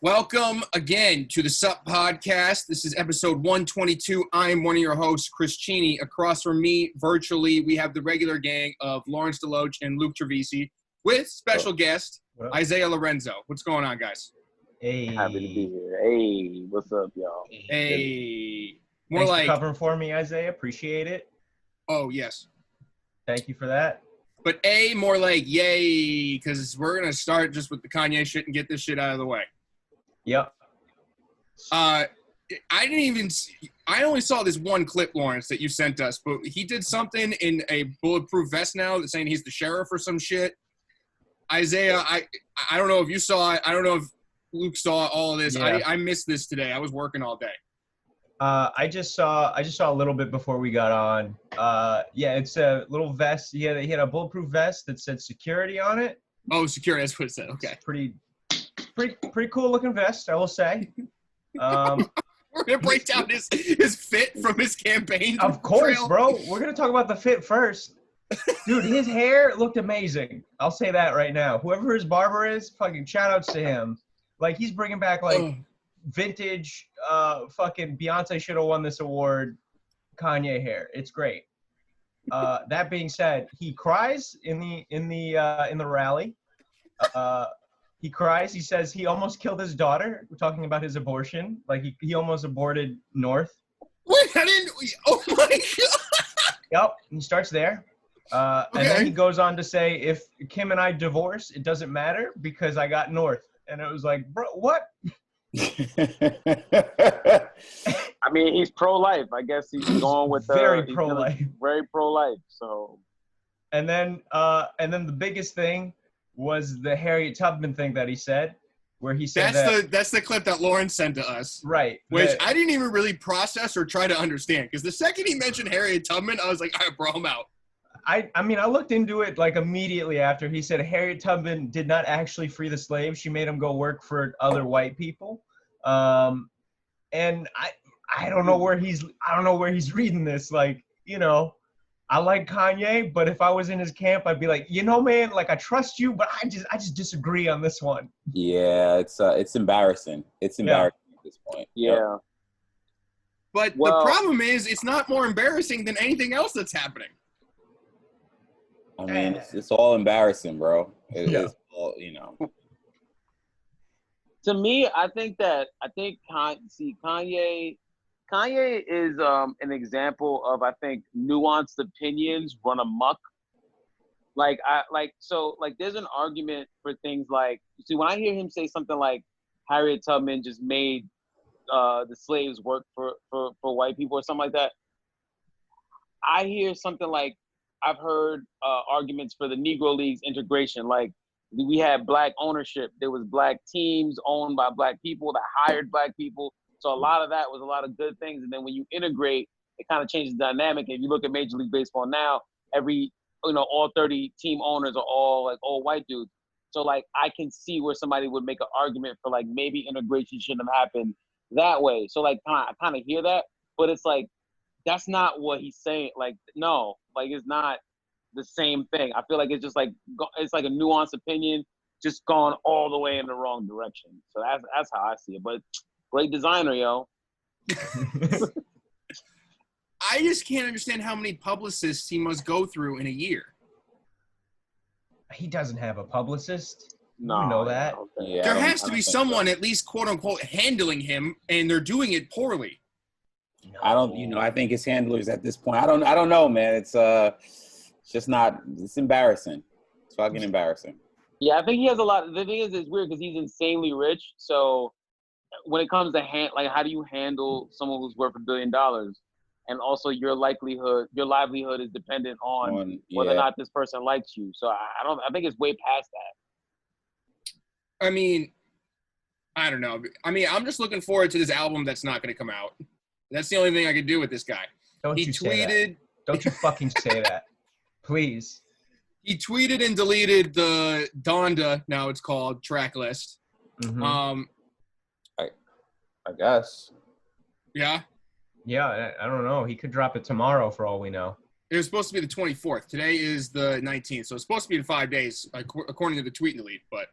Welcome again to the Sup Podcast. This is episode 122. I am one of your hosts, Chris Cheney. Across from me, virtually, we have the regular gang of Lawrence Deloach and Luke Trevisi with special guest, Isaiah Lorenzo. What's going on, guys? Hey. Happy to be here. Hey, what's up, y'all? Hey. More Thanks like for covering for me, Isaiah. Appreciate it. Oh, yes. Thank you for that. But more like yay, because we're going to start just with the Kanye shit and get this shit out of the way. Yep. I only saw this one clip, Lawrence, that you sent us, but he did something in a bulletproof vest now that's saying he's the sheriff or some shit. Isaiah, I don't know if you saw it. I don't know if Luke saw all of this. Yeah. I missed this today. I was working all day. I just saw a little bit before we got on. It's a little vest. He had a bulletproof vest that said security on it. Oh, security, that's what it said. Okay. It's pretty cool looking vest, I will say. We're gonna break down his fit from his campaign. Of course, trail. bro. We're gonna talk about the fit first. Dude, his hair looked amazing. I'll say that right now. Whoever his barber is, fucking shout outs to him. Like, he's bringing back vintage. Fucking Beyonce should have won this award. Kanye hair. It's great. That being said, he cries in the rally. He cries. He says he almost killed his daughter. We're talking about his abortion. Like, he almost aborted North. Wait, oh my God. Yep. He starts there. And then he goes on to say, if Kim and I divorce, it doesn't matter because I got North. And it was like, bro, what? I mean, he's pro-life. I guess he's going with very pro-life. Very pro-life. So, and then the biggest thing was the Harriet Tubman thing that he said, where he said that's the clip that Lawrence sent to us, right? Which I didn't even really process or try to understand, because the second he mentioned Harriet Tubman, I was like, all right, bro, I'm out. I mean, I looked into it like immediately after. He said Harriet Tubman did not actually free the slaves. She made them go work for other white people. And I don't know where he's reading this. Like, you know, I like Kanye, but if I was in his camp, I'd be like, you know, man, like, I trust you, but I just disagree on this one. Yeah, it's embarrassing. It's embarrassing at this point. Yeah. Yep. But the problem is, it's not more embarrassing than anything else that's happening. I mean, it's all embarrassing, bro. It's all, you know. To me, I think Kanye is an example of, I think, nuanced opinions run amok. There's an argument for things like, see, when I hear him say something like Harriet Tubman just made the slaves work for white people or something like that, I hear something like, I've heard arguments for the Negro Leagues integration. Like, we had black ownership. There was black teams owned by black people that hired black people. So a lot of that was a lot of good things. And then when you integrate, it kind of changes the dynamic. If you look at Major League Baseball now, all 30 team owners are all like old white dudes. So like, I can see where somebody would make an argument for like, maybe integration shouldn't have happened that way. So like, I kind of hear that, but it's like, that's not what he's saying. Like, no, like, it's not the same thing. I feel like it's just like, it's like a nuanced opinion, just gone all the way in the wrong direction. So that's how I see it. But great designer, yo. I just can't understand how many publicists he must go through in a year. He doesn't have a publicist. No, you know that. Yeah, there has to be someone at least, quote unquote, handling him, and they're doing it poorly. No. I think his handlers at this point, I don't know, man. It's just not. It's embarrassing. It's fucking embarrassing. Yeah, I think he has a lot. The thing is, it's weird because he's insanely rich. So when it comes to how do you handle someone who's worth $1 billion? And also your livelihood is dependent on whether or not this person likes you. So I think it's way past that. I mean, I don't know. I mean, I'm just looking forward to this album that's not going to come out. That's the only thing I could do with this guy. Don't you fucking say that. Please. He tweeted and deleted the Donda, now it's called, track list. Mm-hmm. I guess. Yeah? Yeah, I don't know. He could drop it tomorrow for all we know. It was supposed to be the 24th. Today is the 19th, so it's supposed to be in 5 days, according to the tweet and delete. But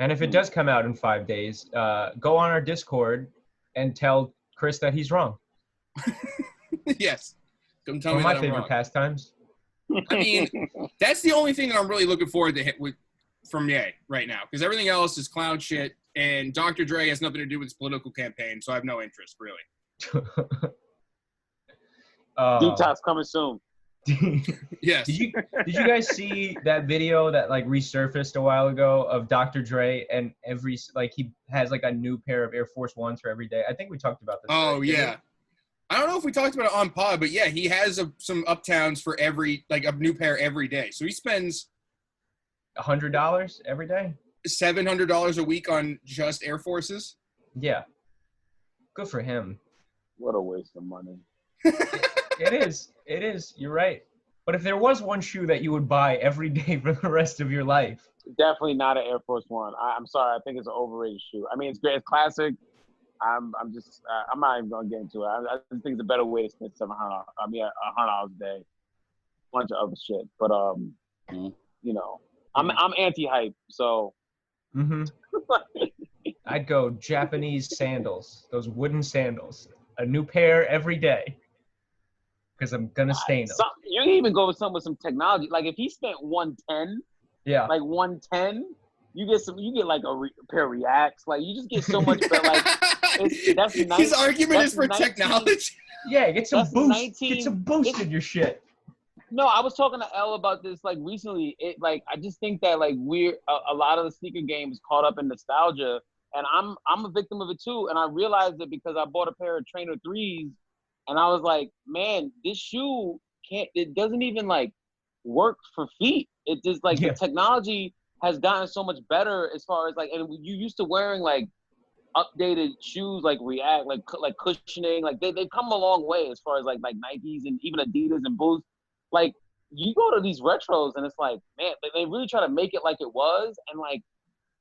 And if it does come out in 5 days, go on our Discord and tell Chris that he's wrong. Yes. Come tell One me of my that I'm favorite wrong. pastimes. I mean, that's the only thing that I'm really looking forward to hit with from Ye right now, because everything else is clown shit, and Dr. Dre has nothing to do with his political campaign, so I have no interest, really. Detox coming soon. Yes. Did you guys see that video that like resurfaced a while ago of Dr. Dre, and he has like a new pair of Air Force Ones for every day? I think we talked about this. Oh, already, didn't yeah. I don't know if we talked about it on pod, but yeah, he has some uptowns for a new pair every day. So he spends $100 every day? $700 a week on just Air Forces. Yeah. Good for him. What a waste of money. It is. You're right. But if there was one shoe that you would buy every day for the rest of your life. Definitely not an Air Force One. I'm sorry. I think it's an overrated shoe. I mean, it's great. It's classic. I'm not even gonna get into it. I just think it's a better way to spend $100 a day. Bunch of other shit, but you know, I'm anti-hype, so. Mm-hmm. I'd go Japanese sandals, those wooden sandals, a new pair every day, because I'm gonna stain them. You can even go with some technology. Like if he spent 110, yeah, like 110, you get like a pair of Reacts. Like you just get so much better. Like. His argument is for technology. Yeah, get some boost. Get some boost in your shit. No, I was talking to Elle about this like recently. I just think that like a lot of the sneaker game is caught up in nostalgia, and I'm a victim of it too. And I realized it because I bought a pair of Trainer 3s, and I was like, man, this shoe it doesn't even like work for feet. It just like the technology has gotten so much better as far as like, and you used to wearing like updated shoes like React, like cushioning, like they've come a long way as far as like Nikes and even Adidas and Boost. Like you go to these retros and it's like, man, they really try to make it like it was, and like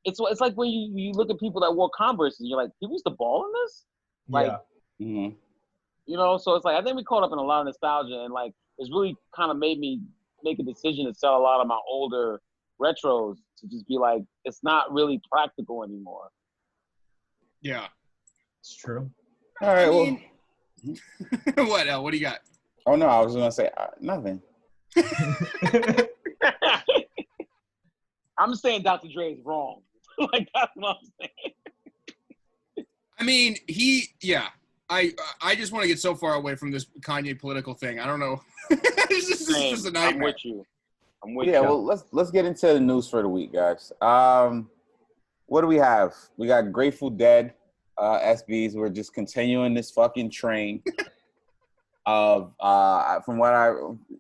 it's like when you look at people that wore Converse and you're like, people used to ball in this, like, you know. So it's like I think we caught up in a lot of nostalgia, and like it's really kind of made me make a decision to sell a lot of my older retros to just be like, it's not really practical anymore. Yeah, it's true. All right, well, what do you got? Oh no, I was gonna say nothing. I'm saying Dr. Dre is wrong. Like that's what I'm saying. I mean, I just want to get so far away from this Kanye political thing. I don't know. This is just a nightmare. I'm with you. Yeah, well, let's get into the news for the week, guys. What do we have? We got Grateful Dead, SBs. We're just continuing this fucking train of from what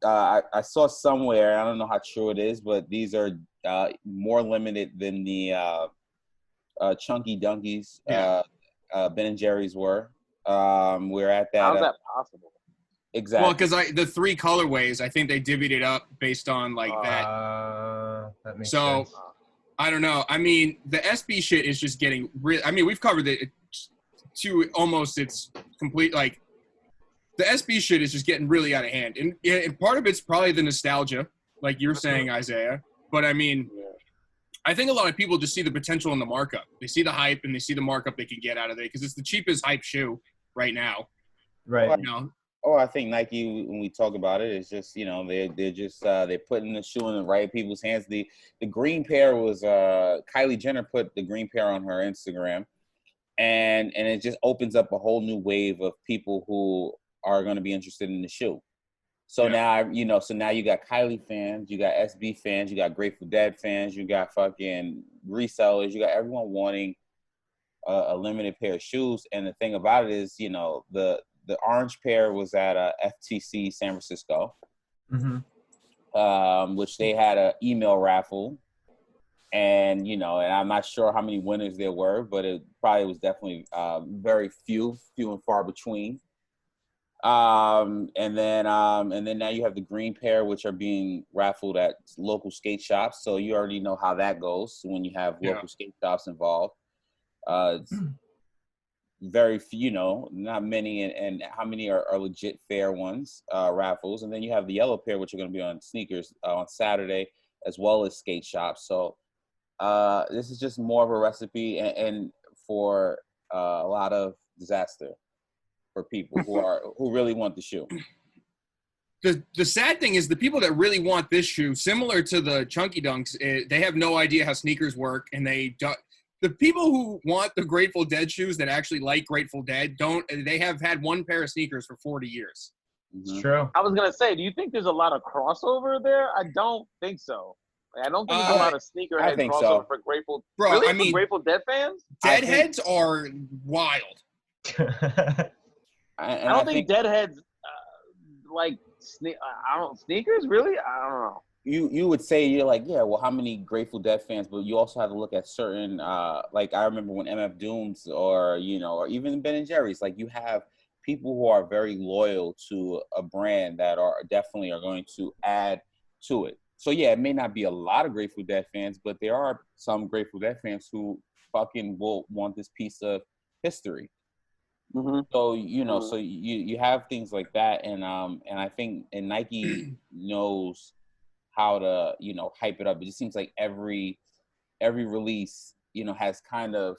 I saw somewhere. I don't know how true it is, but these are more limited than the Chunky Dunkies Ben and Jerry's were. We're at that. How's that possible? Exactly. Well, because the 3 colorways, I think they divvied it up based on like that. That makes sense. I don't know. I mean, the SB shit is just getting real. I mean, we've covered it to almost its complete. Like, the SB shit is just getting really out of hand. And part of it's probably the nostalgia, like you're saying, Isaiah. But, I mean, I think a lot of people just see the potential in the markup. They see the hype and they see the markup they can get out of it because it's the cheapest hype shoe right now. Right. You know? Oh, I think Nike, when we talk about it, it's just, you know, they're putting the shoe in the right people's hands. The green pair was Kylie Jenner put the green pair on her Instagram, and it just opens up a whole new wave of people who are going to be interested in the shoe. So now, you know, now you got Kylie fans, you got SB fans, you got Grateful Dead fans, you got fucking resellers, you got everyone wanting a limited pair of shoes. And the thing about it is, you know, the orange pair was at FTC San Francisco, which they had an email raffle. And, you know, and I'm not sure how many winners there were, but it probably was definitely very few and far between. And then now you have the green pair, which are being raffled at local skate shops. So you already know how that goes when you have local skate shops involved. Very few, you know, not many, and how many are legit fair ones, raffles. And then you have the yellow pair, which are going to be on sneakers on Saturday, as well as skate shops. So this is just more of a recipe and for a lot of disaster for people who really want the shoe. The sad thing is the people that really want this shoe, similar to the Chunky Dunks, they have no idea how sneakers work, and they don't. The people who want the Grateful Dead shoes that actually like Grateful Dead they have had one pair of sneakers for 40 years. It's true. I was gonna say, do you think there's a lot of crossover there? I don't think so. Like, I don't think there's a lot of sneakerhead crossover for Grateful. Bro, really? I mean, for Grateful Dead fans? Deadheads are wild. I don't think Deadheads like sneakers. Really? I don't know. You would say, you're like, yeah, well, how many Grateful Dead fans? But you also have to look at certain, like I remember when MF Dooms or even Ben and Jerry's, like you have people who are very loyal to a brand that are going to add to it. So yeah, it may not be a lot of Grateful Dead fans, but there are some Grateful Dead fans who fucking will want this piece of history. Mm-hmm. So so you have things like that, and I think Nike knows how to hype it up. It just seems like every release has kind of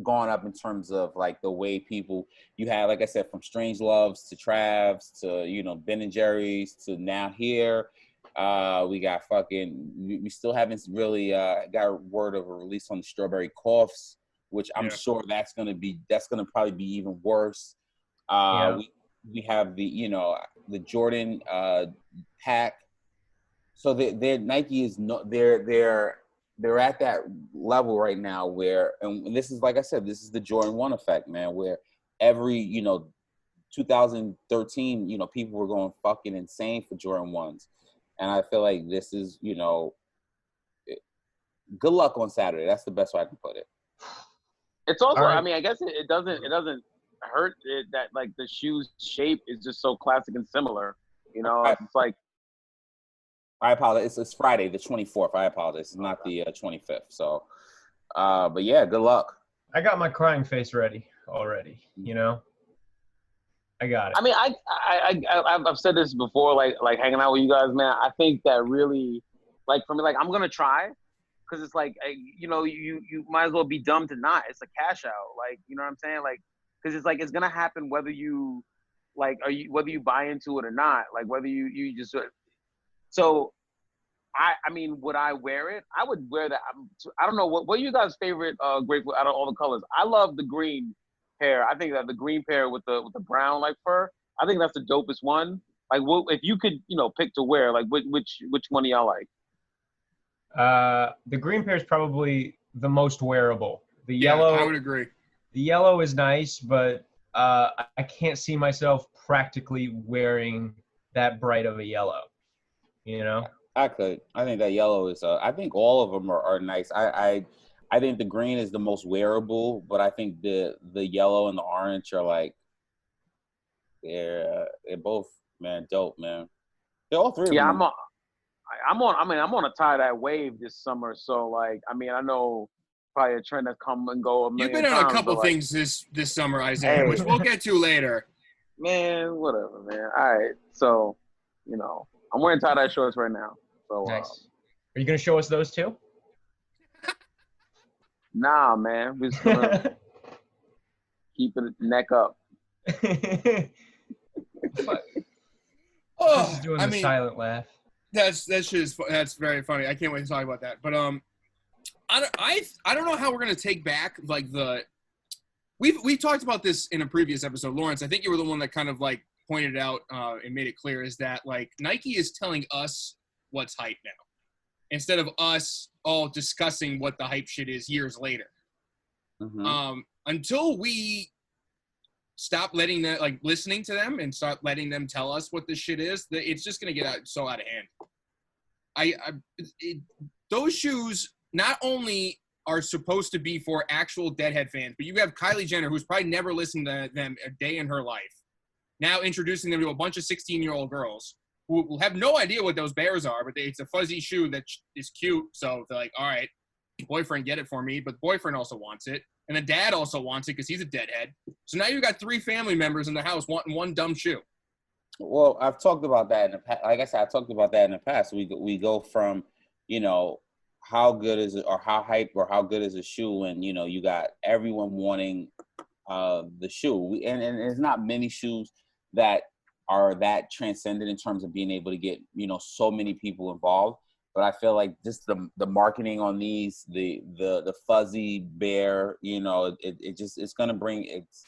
gone up in terms of like the way people, you have, like I said, from Strange Loves to Travs to Ben and Jerry's to now here. We got we still haven't really got word of a release on the Strawberry Coughs, which I'm sure that's gonna probably be even worse. We have the Jordan pack. So Nike is they're at that level right now where, and this is, like I said, this is the Jordan 1 effect, man, where every 2013 people were going fucking insane for Jordan 1s, and I feel like this is good luck on Saturday. That's the best way I can put it. It's also, I mean, I guess it doesn't hurt that like the shoe's shape is just so classic and similar. It's like. I apologize. It's Friday, the 24th. I apologize. It's not the 25th. So, but yeah, good luck. I got my crying face ready already. I got it. I mean, I've said this before, like hanging out with you guys, man. I think that really, like for me, like I'm gonna try. Because it's like, you might as well be dumb to not. It's a cash out. Like, you know what I'm saying? Like, because it's like, it's going to happen whether you, like, whether you buy into it or not. Like, whether you just, so, I mean, would I wear it? I would wear that. I don't know, what are you guys' favorite Grateful out of all the colors? I love the green pair. I think that the green pair with the brown, like, fur, I think that's the dopest one. Like, if you could, pick to wear, like, which one do y'all like? The green pair is probably the most wearable. The yellow, I would agree. The yellow is nice, but I can't see myself practically wearing that bright of a yellow. I could. I think that yellow is. I think all of them are nice. I think the green is the most wearable, but I think the yellow and the orange are like they're both, man, dope, man. They're all three. Yeah, of them. I'm on a tie-dye wave this summer, so like, I mean, I know probably a trend that come and go. You've been on a couple things this summer, Isaiah, which we'll get to later. Man, whatever, man. All right, so I'm wearing tie-dye shorts right now. So nice. Are you gonna show us those too? Nah, man. We're just gonna keep it neck up. Oh, doing the silent laugh. That's very funny. I can't wait to talk about that. But I don't know how we're gonna take back like we talked about this in a previous episode, Lawrence. I think you were the one that kind of like pointed out and made it clear is that like Nike is telling us what's hype now, instead of us all discussing what the hype shit is years later. Mm-hmm. Until we stop letting that, like, listening to them and start letting them tell us what this shit is, it's just gonna get so out of hand. Those shoes not only are supposed to be for actual Deadhead fans, but you have Kylie Jenner, who's probably never listened to them a day in her life, now introducing them to a bunch of 16-year-old girls who will have no idea what those bears are, but it's a fuzzy shoe that is cute. So they're like, all right, boyfriend, get it for me. But the boyfriend also wants it. And the dad also wants it because he's a deadhead. So now you've got 3 family members in the house wanting one dumb shoe. Well, I've talked about that in the past. Like I said, I talked about that in the past. We go from, how good is it, or how hype, or how good is a shoe when, you know, you got everyone wanting the shoe. And there's not many shoes that are that transcendent in terms of being able to get, you know, so many people involved. But I feel like just the marketing on these, the fuzzy bear, you know, it's gonna bring, it's,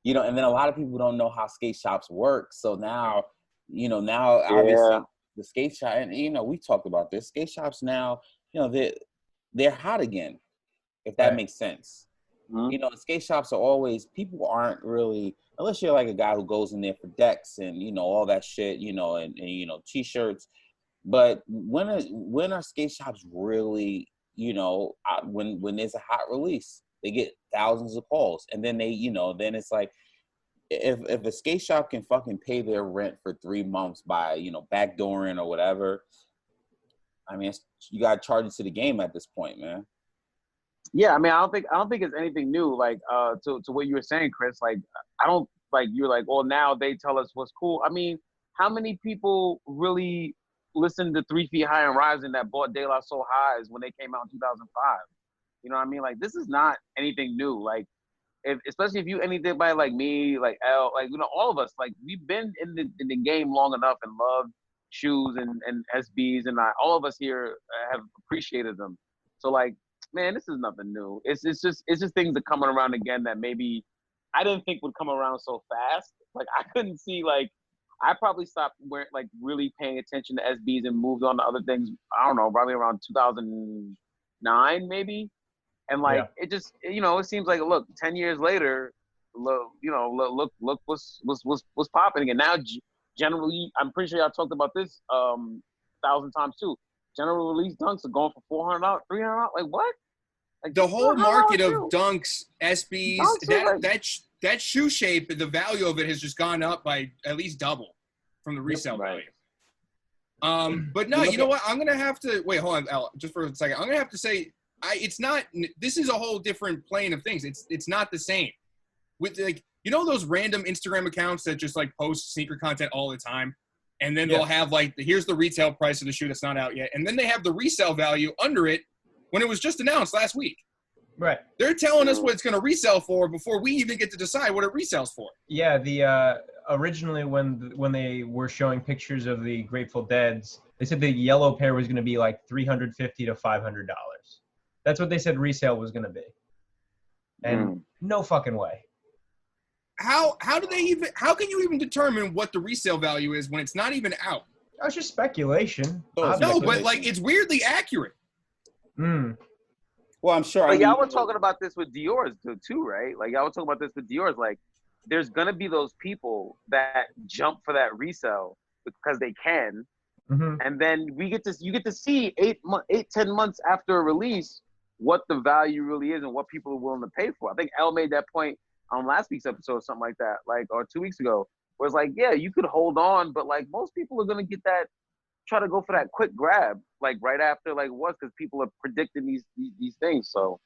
you know, and then a lot of people don't know how skate shops work. So now, you know, obviously the skate shop, and you know, we talked about this, skate shops now, you know, they're hot again, if that makes sense. You know, skate shops are always, people aren't really, unless you're like a guy who goes in there for decks and, you know, all that shit, you know, and you know, t-shirts. But when are skate shops really, you know, when there's a hot release, they get thousands of calls, and then they, you know, then it's like, if a skate shop can fucking pay their rent for 3 months by, you know, backdooring or whatever, I mean, you got to charge it to the game at this point, man. Yeah, I mean, I don't think it's anything new. Like, to what you were saying, Chris. Like, I don't, like, you're like, well, now they tell us what's cool. I mean, how many people really listened to 3 Feet High and Rising that bought De La Soul Highs when they came out in 2005? You know what I mean? Like, this is not anything new. Like, especially if you anybody like me, like L, like, you know, all of us, like, we've been in the game long enough and loved shoes and SBs, and all of us here have appreciated them. So, like, man, this is nothing new. It's just things that coming around again that maybe I didn't think would come around so fast. Like, I couldn't see, like, I probably stopped really paying attention to SBs and moved on to other things. I don't know, probably around 2009 maybe. And like, it just, you know, it seems like, look, 10 years later, look what's popping again. Now, generally, I'm pretty sure y'all talked about this 1,000 times too. General release dunks are going for $400, $300. Like, what? Like, the whole market of shoe. Dunks, SBs, that shoe shape, the value of it has just gone up by at least double from the resale value. But no, you know what? I'm gonna have to wait. Hold on, Al, just for a second. I'm gonna have to say, it's not. This is a whole different plane of things. It's not the same. With, like, you know, those random Instagram accounts that just like post sneaker content all the time, and then they'll have like, here's the retail price of the shoe that's not out yet, and then they have the resale value under it when it was just announced last week. Right. They're telling us what it's going to resell for before we even get to decide what it resells for. Yeah, the originally when they were showing pictures of the Grateful Deads, they said the yellow pair was going to be like $350 to $500. That's what they said resale was going to be. And no fucking way. How can you even determine what the resale value is when it's not even out? That's just speculation. No, but like, it's weirdly accurate. Well, I'm sure. But y'all were talking about this with Dior's too, right? Like, y'all were talking about this with Dior's. Like, there's gonna be those people that jump for that resale because they can, and then you get to see 10 months after a release what the value really is and what people are willing to pay for. I think Elle made that point on last week's episode or something like that, like, or 2 weeks ago, where it's like, yeah, you could hold on, but like, most people are gonna get that, try to go for that quick grab, like right after, like, what? Because people are predicting these things. So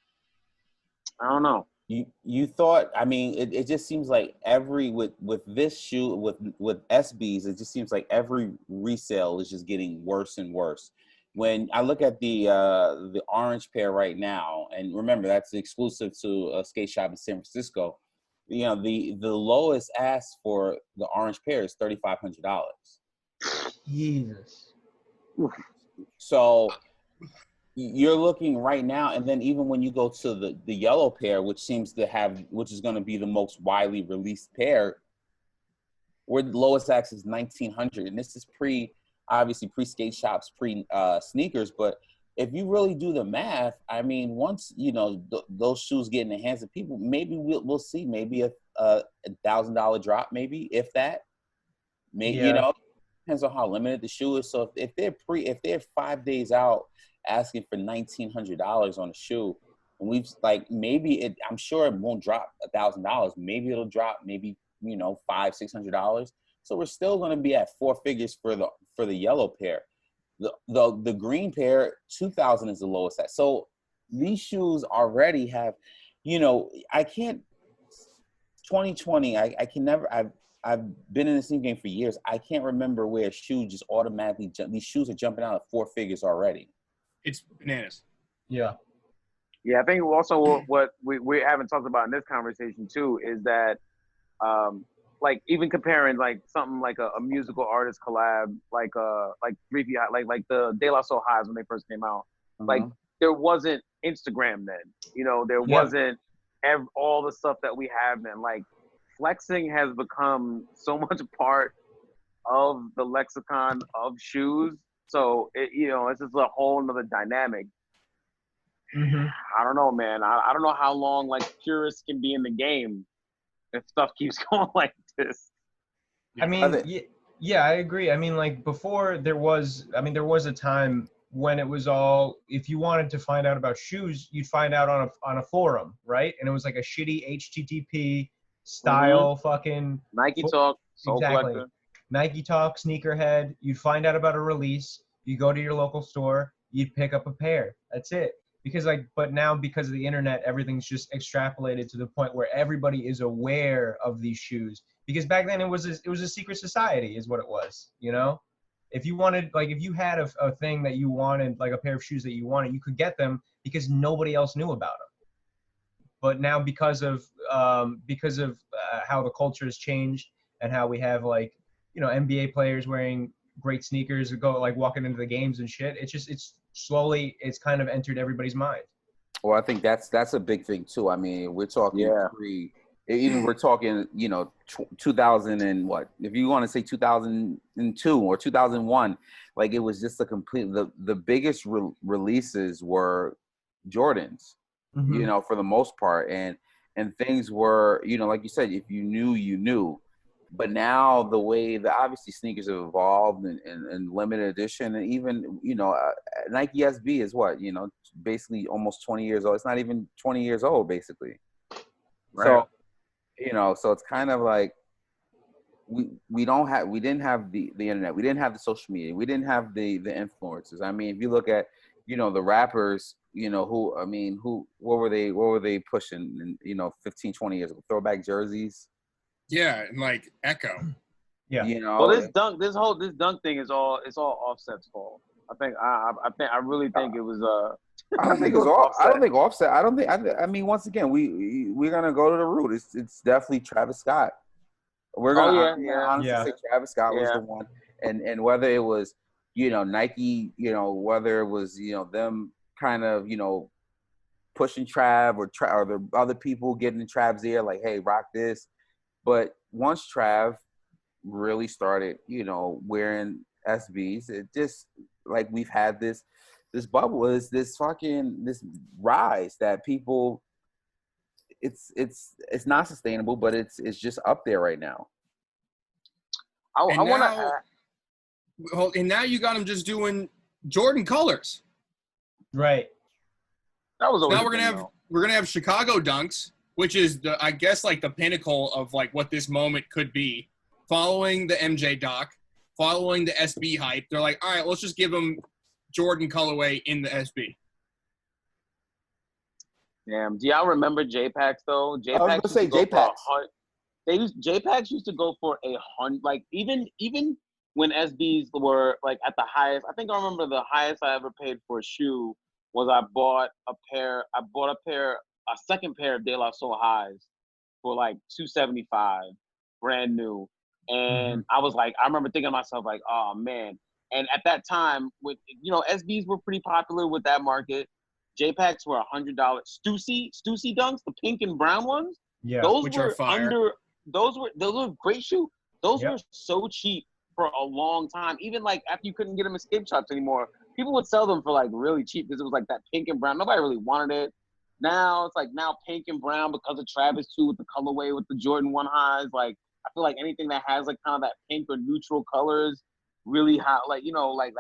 I don't know. You thought, I mean, it just seems like with this shoe, with SBs, it just seems like every resale is just getting worse and worse. When I look at the orange pair right now, and remember, that's exclusive to a skate shop in San Francisco, you know, the lowest ask for the orange pair is $3,500. Jesus. So you're looking right now, and then even when you go to the yellow pair, which is going to be the most widely released pair, where the lowest ask is $1,900, and this is obviously pre skate shops, pre sneakers. But if you really do the math, I mean, once, you know, those shoes get in the hands of people, maybe we'll see maybe a $1,000 drop, maybe, if that. Maybe, you know, depends on how limited the shoe is. So if they're 5 days out asking for $1,900 on a shoe, and we've, like, I'm sure it won't drop $1,000. Maybe it'll drop, maybe, you know, $500-$600. So we're still going to be at 4 figures for the yellow pair. The green pair, $2,000 is the lowest. So these shoes already have, you know, 2020. I can never. I've been in the sneaker game for years. I can't remember where a shoe just automatically these shoes are jumping out at 4 figures already. It's bananas. Yeah. Yeah, I think also what we haven't talked about in this conversation too is that, like even comparing like something like a musical artist collab, like 3 Feet High, like the De La Soul Highs when they first came out, like there wasn't Instagram then, there wasn't all the stuff that we have then. Like flexing has become so much part of the lexicon of shoes, so it's just a whole nother dynamic. Mm-hmm. I don't know, man. I don't know how long like purists can be in the game if stuff keeps going like this. I mean, yeah, I agree. I mean, like before there was a time when it was all, if you wanted to find out about shoes, you'd find out on a forum, right? And it was like a shitty HTTP style fucking Nike Talk, Soul Collector. Nike Talk, Sneakerhead. You'd find out about a release. You go to your local store. You'd pick up a pair. That's it. But now because of the internet, everything's just extrapolated to the point where everybody is aware of these shoes. Because back then it was a secret society, is what it was. If you wanted, like, if you had a thing that you wanted, like a pair of shoes that you wanted, you could get them because nobody else knew about them. But now because of how the culture has changed and how we have NBA players wearing great sneakers that go like walking into the games and shit, it's slowly kind of entered everybody's mind. Well, I think that's a big thing too. I mean, we're talking we're talking 2000 and what, if you want to say 2002 or 2001, like it was just the biggest releases were Jordans, for the most part, and things were, like you said, if you knew, you knew. But now the way that obviously sneakers have evolved and limited edition, and even, Nike SB is what, basically almost 20 years old. It's not even 20 years old, basically. Right. So, so it's kind of like we didn't have the internet. We didn't have the social media. We didn't have the influencers. I mean, if you look at, the rappers, what were they pushing in, 15, 20 years ago? Throwback jerseys. Yeah, and like Echo. Yeah. Well, this dunk thing is all Offset's fault. I really think it was I don't think it was Offset. I don't think Offset. I mean, once again, we're gonna go to the root. It's definitely Travis Scott. We're gonna honestly say Travis Scott was the one, and whether it was Nike, whether it was them kind of pushing Trav or the other people getting in Trav's ear like, hey, rock this. But once Trav really started, wearing SBs, it just like we've had this bubble, is this rise that people, it's not sustainable, but it's just up there right now. And now you got them just doing Jordan colors. Right. That was always now we're gonna have Chicago dunks, which is I guess like the pinnacle of like what this moment could be. Following the MJ doc, following the SB hype, they're like, all right, let's just give them Jordan colorway in the SB. Damn, do y'all remember JPacks though? I was gonna say JPacks. JPacks used to go for 100. Like even when SBs were like at the highest, I think I remember the highest I ever paid for a shoe was I bought a second pair of De La Soul Highs for like $275, brand new. And I was like, I remember thinking to myself like, oh man. And at that time, with SBs were pretty popular with that market. JPacks were $100. Stussy dunks, the pink and brown ones. Yeah, those were those were great shoes. Those were so cheap for a long time. Even like after you couldn't get them in skate shops anymore, people would sell them for like really cheap because it was like that pink and brown. Nobody really wanted it. Now it's like pink and brown because of Travis too, with the colorway with the Jordan 1 highs. Like I feel like anything that has like kind of that pink or neutral colors really hot, like like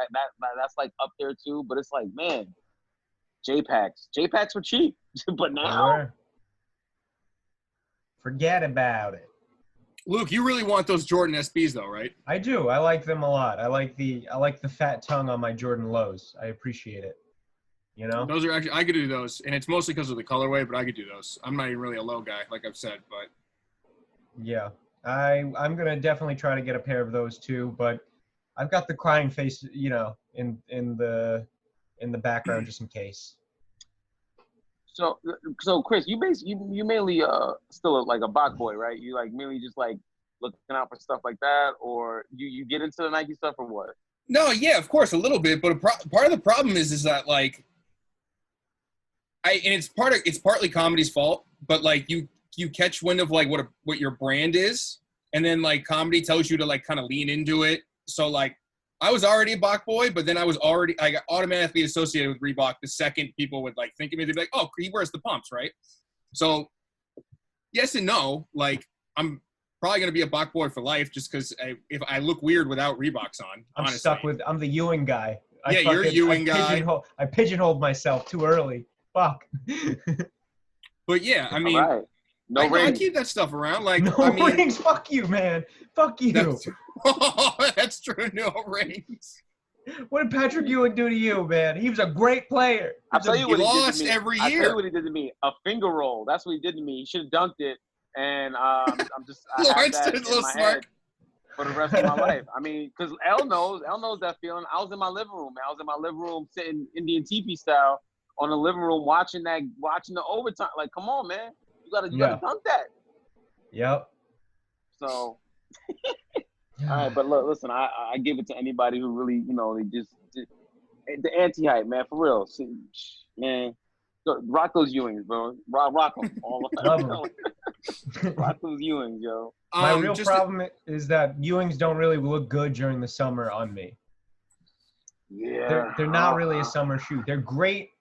that's like up there too. But it's like, man, JPacks were cheap, but now forget about it. Luke, you really want those Jordan SBs though, right? I do. I like them a lot. I like the fat tongue on my Jordan lows. I appreciate it. Those are actually, I could do those, and it's mostly because of the colorway, but I could do those. I'm not even really a low guy, like I've said, but yeah, I'm gonna definitely try to get a pair of those too. But I've got the crying face, in the in the background just in case. So Chris, you mainly still like a Bach boy, right? You like mainly just like looking out for stuff like that, or you get into the Nike stuff or what? No, yeah, of course, a little bit, but part of the problem is that like, and it's partly comedy's fault, but like you catch wind of like what your brand is, and then like comedy tells you to like kind of lean into it. So like, I was already a Bach boy, but then I got automatically associated with Reebok the second people would like think of me. They'd be like, oh, he wears the pumps, right? So yes and no. Like, I'm probably gonna be a Bach boy for life just because if I look weird without Reeboks on. I'm honestly. stuck with. I'm the Ewing guy. Yeah, you're a Ewing guy. I pigeonholed myself too early. Fuck. But yeah, I mean, All right. No I rings. keep that stuff around. Like, No I mean, rings. Fuck you, man. Fuck you. that's true. No rings. What did Patrick Ewing do to you, man? He was a great player. I'll tell you what he lost did to me. every I'll tell year. you what he did to me. A finger roll. That's what he did to me. He should have dunked it, and I have Lawrence that did a in little my smirk. head for the rest of my life. I mean, because L knows that feeling. I was in my living room. Man. I was in my living room sitting Indian teepee style on the living room watching the overtime. Like, come on, man. You gotta dunk that. Yep. So, all right, but look, listen, I give it to anybody who really, they just the anti-hype, man, for real. See, man, rock those Ewings, bro. Rock them. All Love them. Rock those Ewings, yo. My real problem is that Ewings don't really look good during the summer on me. Yeah. They're not really a summer shoe. They're great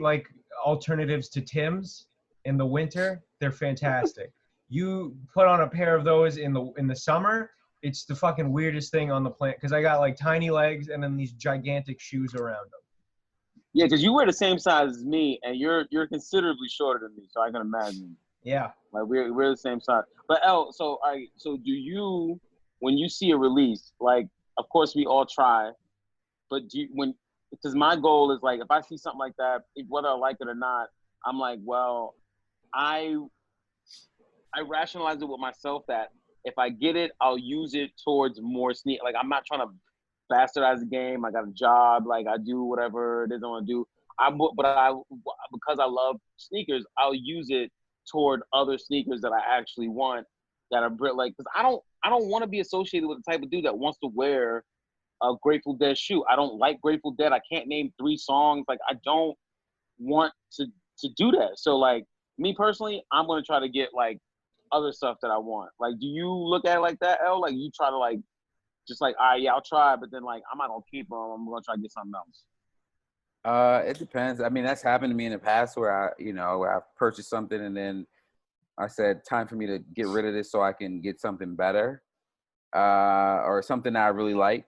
like alternatives to Tim's in the winter. They're fantastic. You put on a pair of those in the summer, it's the fucking weirdest thing on the planet because I got like tiny legs and then these gigantic shoes around them. Yeah, because you wear the same size as me, and you're considerably shorter than me, so I can imagine. Yeah. Like we're the same size. But so do you, when you see a release, like, of course we all try, but because my goal is like, if I see something like that, whether I like it or not, I'm like, well, I rationalize it with myself that if I get it, I'll use it towards more sneak. Like, I'm not trying to bastardize the game. I got a job. Like, I do whatever it is I want to do. Because I love sneakers, I'll use it toward other sneakers that I actually want that are like, because I don't want to be associated with the type of dude that wants to wear a Grateful Dead shoe. I don't like Grateful Dead. I can't name 3 songs. Like, I don't want to do that. So, like, me personally, I'm going to try to get, like, other stuff that I want. Like, do you look at it like that, L? Like, you try to, like, just like, all right, yeah, I'll try, but then, like, I'm not going to keep them. I'm going to try to get something else. It depends. I mean, that's happened to me in the past where I've purchased something and then I said, time for me to get rid of this so I can get something better, or something that I really like.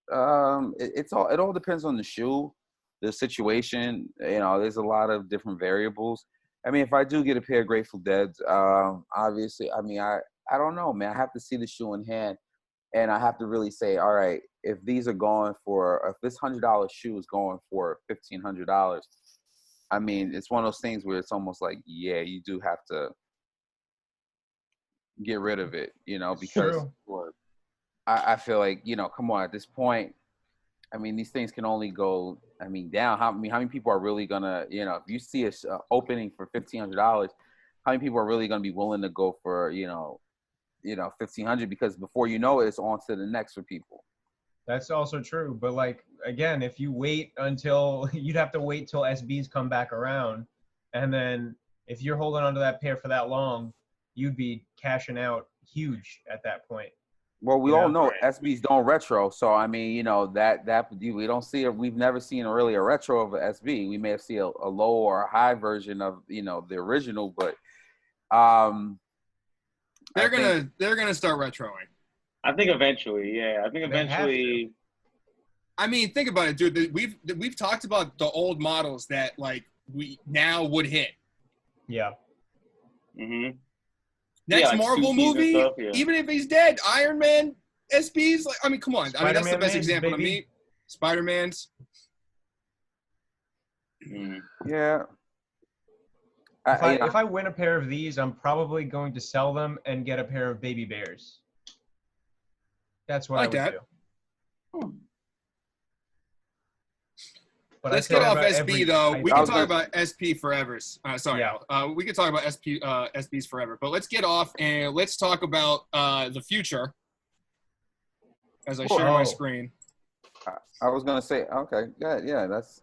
It all depends on the shoe, the situation. There's a lot of different variables. I mean, if I do get a pair of Grateful Deads, obviously, I mean, I don't know, man. I have to see the shoe in hand, and I have to really say, all right, if this $100 shoe is going for $1,500, I mean, it's one of those things where it's almost like, yeah, you do have to get rid of it, because I feel like, come on, at this point, I mean, these things can only go, down. How many people are really gonna, if you see a opening for $1,500, how many people are really gonna be willing to go for, $1,500? Because before you know it, it's on to the next for people. That's also true. But like, again, if you wait you'd have to wait till SBs come back around. And then if you're holding onto that pair for that long, you'd be cashing out huge at that point. Well, we all know SBs don't retro, so I mean, that we don't see it. We've never seen really a retro of an SB. We may have seen a low or a high version of the original, but they're gonna start retroing. I think eventually, yeah. I think eventually. I mean, think about it, dude. We've talked about the old models that like we now would hit. Yeah. Mm-hmm. Next Marvel movie, stuff, even if he's dead, Iron Man SBs. Like, I mean, come on. I mean, that's the best example to me. Spider-Man's. Yeah. If I win a pair of these, I'm probably going to sell them and get a pair of Baby Bears. That's what I would do. But Let's I say get that off about SB every though. high We school. can talk about SP forever. Sorry, Yeah. Al. We can talk about SBs forever. But let's get off and let's talk about the future. As I share my screen. I was gonna say, okay, yeah, that's.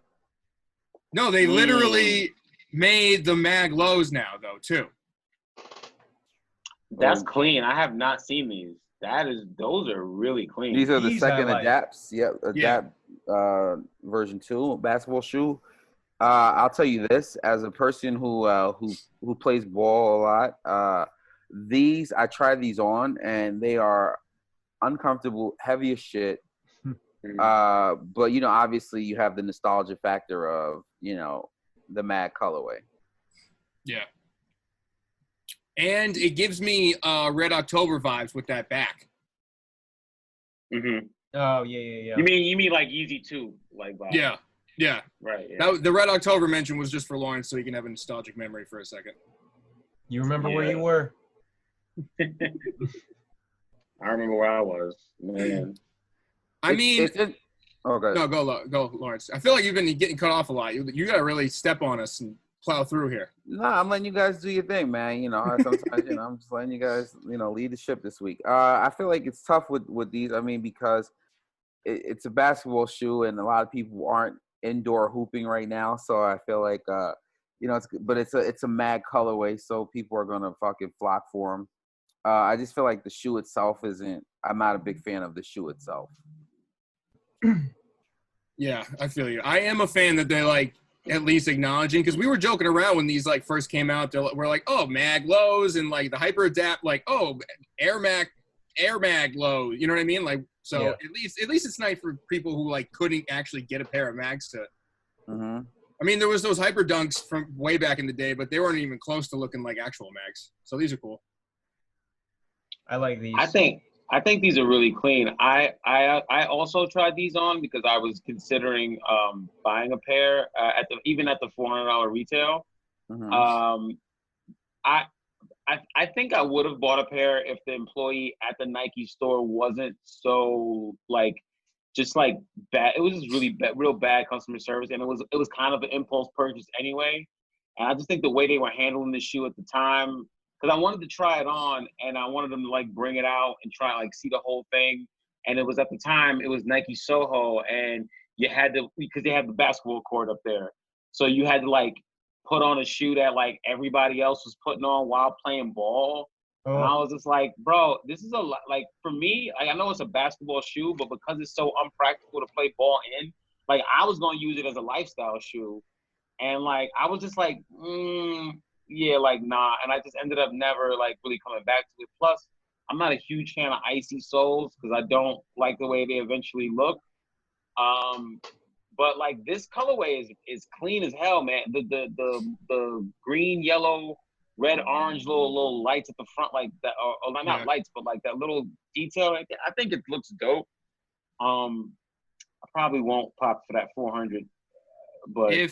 No, they literally made the mag lows now though too. That's clean. I have not seen these. Those are really clean. These are the These second I like. adapts. Yep, adapt version 2 basketball shoe. I'll tell you this, as a person who plays ball a lot, these I tried these on and they are uncomfortable, heavy as shit. But you know, obviously you have the nostalgia factor of, you know, the mad colorway. Yeah. And it gives me Red October vibes with that back. Mm-hmm. Oh yeah. You mean like Yeezy 2, like vibe. Yeah. Right. Yeah. The Red October mention was just for Lawrence, so he can have a nostalgic memory for a second. You remember where you were? I remember where I was, man. Okay. No, go, Lawrence. I feel like you've been getting cut off a lot. You got to really step on us and plow through here. No, I'm letting you guys do your thing, man. You know, sometimes, you know, I'm just letting you guys, you know, lead the ship this week. I feel like it's tough with these. I mean, because it's a basketball shoe, and a lot of people aren't indoor hooping right now. So I feel like, you know, it's a mad colorway, so people are gonna fucking flock for them. I just feel like the shoe itself isn't. I'm not a big fan of the shoe itself. Yeah, I feel you. I am a fan that they like at least acknowledging, because we were joking around when these like first came out. We're like, oh, mag lows, and like the hyper adapt, like, oh, Air Mag low. You know what I mean? Like, so Yeah. at least it's nice for people who like couldn't actually get a pair of mags to. Mm-hmm. I mean, there was those hyper dunks from way back in the day, but they weren't even close to looking like actual mags. So these are cool. I like these. I think these are really clean. I also tried these on because I was considering buying a pair even at the $400 retail. Mm-hmm. I think I would have bought a pair if the employee at the Nike store wasn't so like just like bad. It was just really real bad customer service, and it was kind of an impulse purchase anyway. And I just think the way they were handling the shoe at the time, because I wanted to try it on and I wanted them to like bring it out and try like see the whole thing. And it was at the time, it was Nike Soho, and you had to, because they have the basketball court up there. So you had to like put on a shoe that like everybody else was putting on while playing ball. And I was just like, bro, this is a lot. Like for me, I know it's a basketball shoe, but because it's so unpractical to play ball in, like I was going to use it as a lifestyle shoe. And like, I was just like, yeah, like, nah. And I just ended up never like really coming back to it. Plus, I'm not a huge fan of icy soles because I don't like the way they eventually look. But like this colorway is clean as hell, man. The green, yellow, red, orange little lights at the front, like that, or not lights, but like that little detail right there. I think it looks dope. I probably won't pop for that 400, but I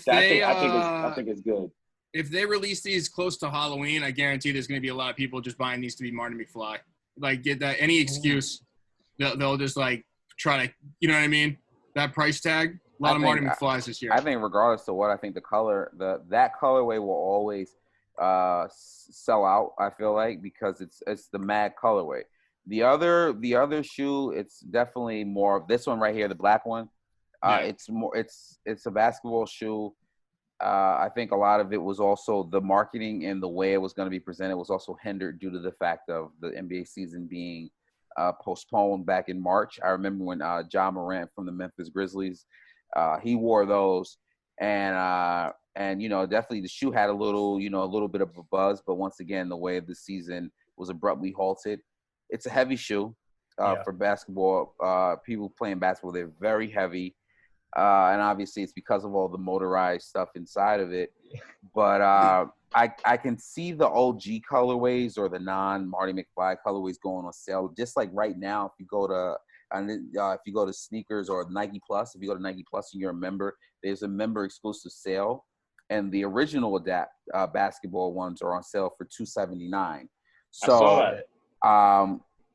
think it's good. If they release these close to Halloween, I guarantee there's going to be a lot of people just buying these to be Marty McFly. Like, get that any excuse, they'll just like try to, you know what I mean? That price tag. A lot of Marty McFlys this year. I think regardless of what, I think the color, that colorway will always sell out. I feel like because it's the mad colorway. The other shoe, it's definitely more of this one right here, the black one. It's a basketball shoe. I think a lot of it was also the marketing and the way it was going to be presented was also hindered due to the fact of the NBA season being postponed back in March. I remember when Ja Morant from the Memphis Grizzlies, he wore those, and you know, definitely the shoe had a little bit of a buzz, but once again, the way the season was abruptly halted. It's a heavy shoe for basketball. People playing basketball, they're very heavy. And obviously it's because of all the motorized stuff inside of it. But I can see the OG colorways or the non-Marty McFly colorways going on sale. Just like right now, if you go to sneakers or Nike Plus, if you go to Nike Plus and you're a member, there's a member exclusive sale. And the original Adapt basketball ones are on sale for $279. So, I saw it.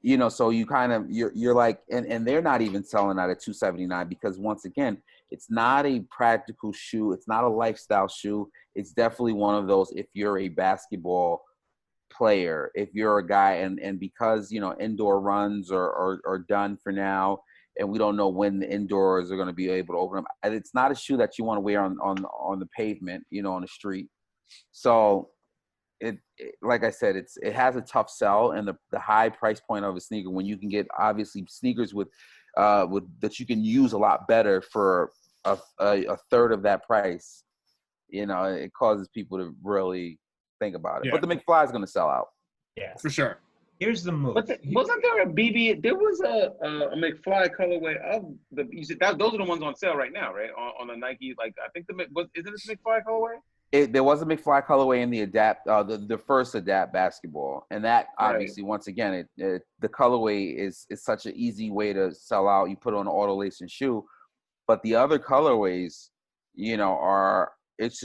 You know, so you kind of you're like, and they're not even selling out at $279 because once again, It's not a practical shoe. It's not a lifestyle shoe. It's definitely one of those if you're a basketball player, if you're a guy, and because, you know, indoor runs are done for now, and we don't know when the indoors are going to be able to open up. And it's not a shoe that you want to wear on the pavement, you know, on the street. So it like I said, it has a tough sell, and the high price point of a sneaker, when you can get obviously sneakers with that you can use a lot better for a third of that price, you know, it causes people to really think about it. Yeah. But the McFly is going to sell out. Yeah. For sure. Here's the move. But wasn't there a BB? There was a McFly colorway of the. You said those are the ones on sale right now, right? On the Nike, like I think isn't this McFly colorway? There was a McFly colorway in the Adapt, the first Adapt basketball, and that obviously, once again, the colorway is such an easy way to sell out. You put on an auto lacing shoe, but the other colorways, you know, it's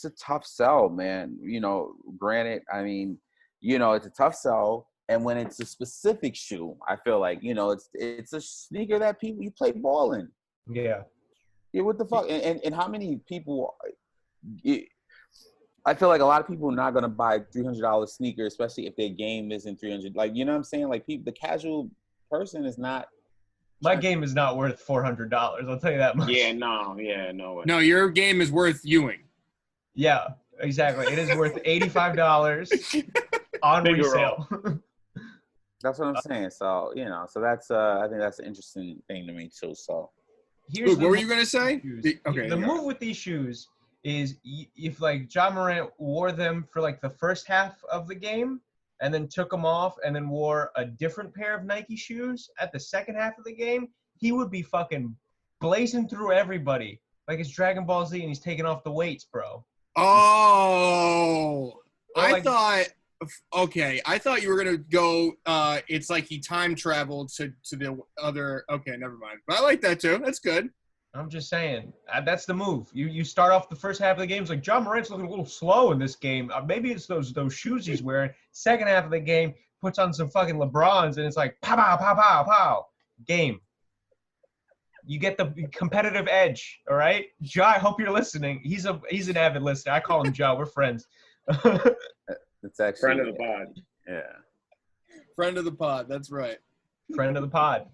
a tough sell, man. You know, granted, I mean, you know, it's a tough sell, and when it's a specific shoe, I feel like, you know, it's a sneaker that you play ball in. Yeah. Yeah, what the fuck, and how many people? I feel like a lot of people are not going to buy $300 sneaker, especially if their game isn't $300. Like, you know what I'm saying? Like, the casual person is not. My game is not worth $400. I'll tell you that much. No way. No, your game is worth Ewing. Yeah, exactly. It is worth $85 on resale. That's what I'm saying. So, you know, that's I think that's an interesting thing to me too. So, Here's what were you gonna say? The move with these shoes is if like Ja Morant wore them for like the first half of the game and then took them off and then wore a different pair of Nike shoes at the second half of the game, he would be fucking blazing through everybody like it's Dragon Ball Z and he's taking off the weights, bro. Oh, Or I thought you were gonna go. It's like he time traveled to the other. Okay, never mind. But I like that too. That's good. I'm just saying, that's the move. You start off the first half of the game, it's like Ja Morant's looking a little slow in this game. Maybe it's those shoes he's wearing. Second half of the game, puts on some fucking LeBrons, and it's like pow, pow, pow, pow, pow. Game. You get the competitive edge, all right? Ja, I hope you're listening. He's an avid listener. I call him Ja. We're friends. it's actually Friend of the pod. Yeah. Friend of the pod. That's right. Friend of the pod.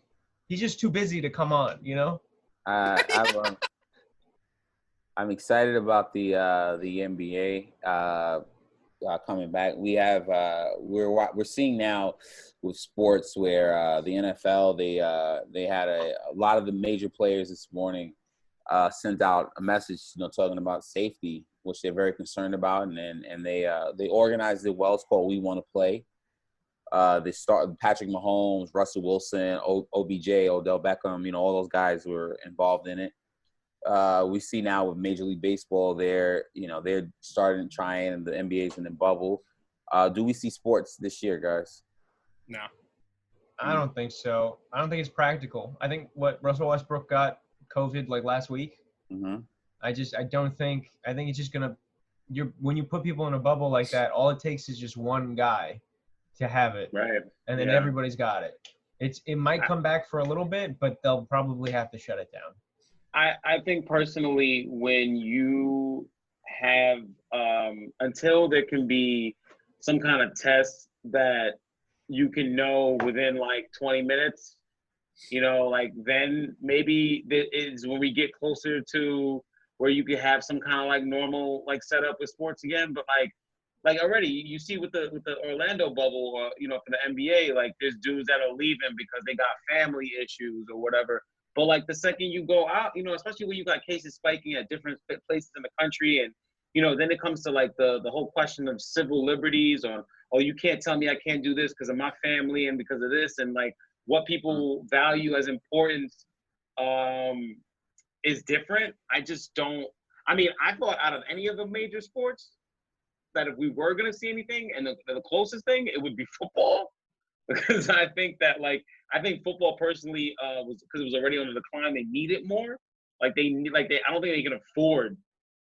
He's just too busy to come on, you know? I'm excited about the NBA coming back. We have we're seeing now with sports where the NFL they had a lot of the major players this morning sent out a message, you know, talking about safety, which they're very concerned about, and they organized it well. It's called We Want to Play. They start Patrick Mahomes, Russell Wilson, OBJ, Odell Beckham, you know, all those guys were involved in it. We see now with Major League Baseball, they're starting trying, and the NBA's in the bubble. Do we see sports this year, guys? No. I don't think so. I don't think it's practical. I think Russell Westbrook got COVID like last week. Mm-hmm. I think it's just gonna. When you put people in a bubble like that, all it takes is just one guy to have it, right? And then everybody's got it. It might come back for a little bit, but they'll probably have to shut it down. I think personally, when you have until there can be some kind of test that you can know within like 20 minutes, you know, like then maybe it is when we get closer to where you can have some kind of like normal like setup with sports again. But like already you see with the Orlando bubble, you know, for the NBA, like there's dudes that are leaving because they got family issues or whatever. But like the second you go out, you know, especially when you got cases spiking at different places in the country, and you know, then it comes to like the whole question of civil liberties, or oh, you can't tell me I can't do this because of my family and because of this, and like what people value as important is different. I just don't. I mean, I thought out of any of the major sports that if we were gonna see anything, and the closest thing, it would be football. Because I think football personally was because it was already on the decline. They need it more. I don't think they can afford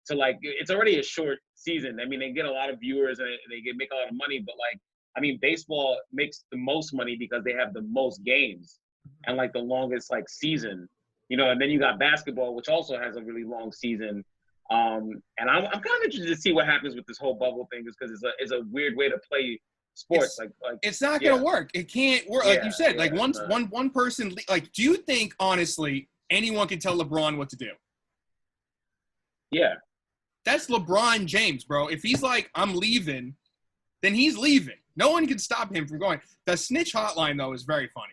to like. It's already a short season. I mean, they get a lot of viewers and they make a lot of money. But like, I mean, baseball makes the most money because they have the most games and like the longest like season. and then you got basketball, which also has a really long season. And I'm kind of interested to see what happens with this whole bubble thing, because it's a weird way to play sports. It's not gonna work. It can't work. Like you said, like one person. Like, do you think honestly anyone can tell LeBron what to do? Yeah. That's LeBron James, bro. If he's like, I'm leaving, then he's leaving. No one can stop him from going. The snitch hotline, though, is very funny.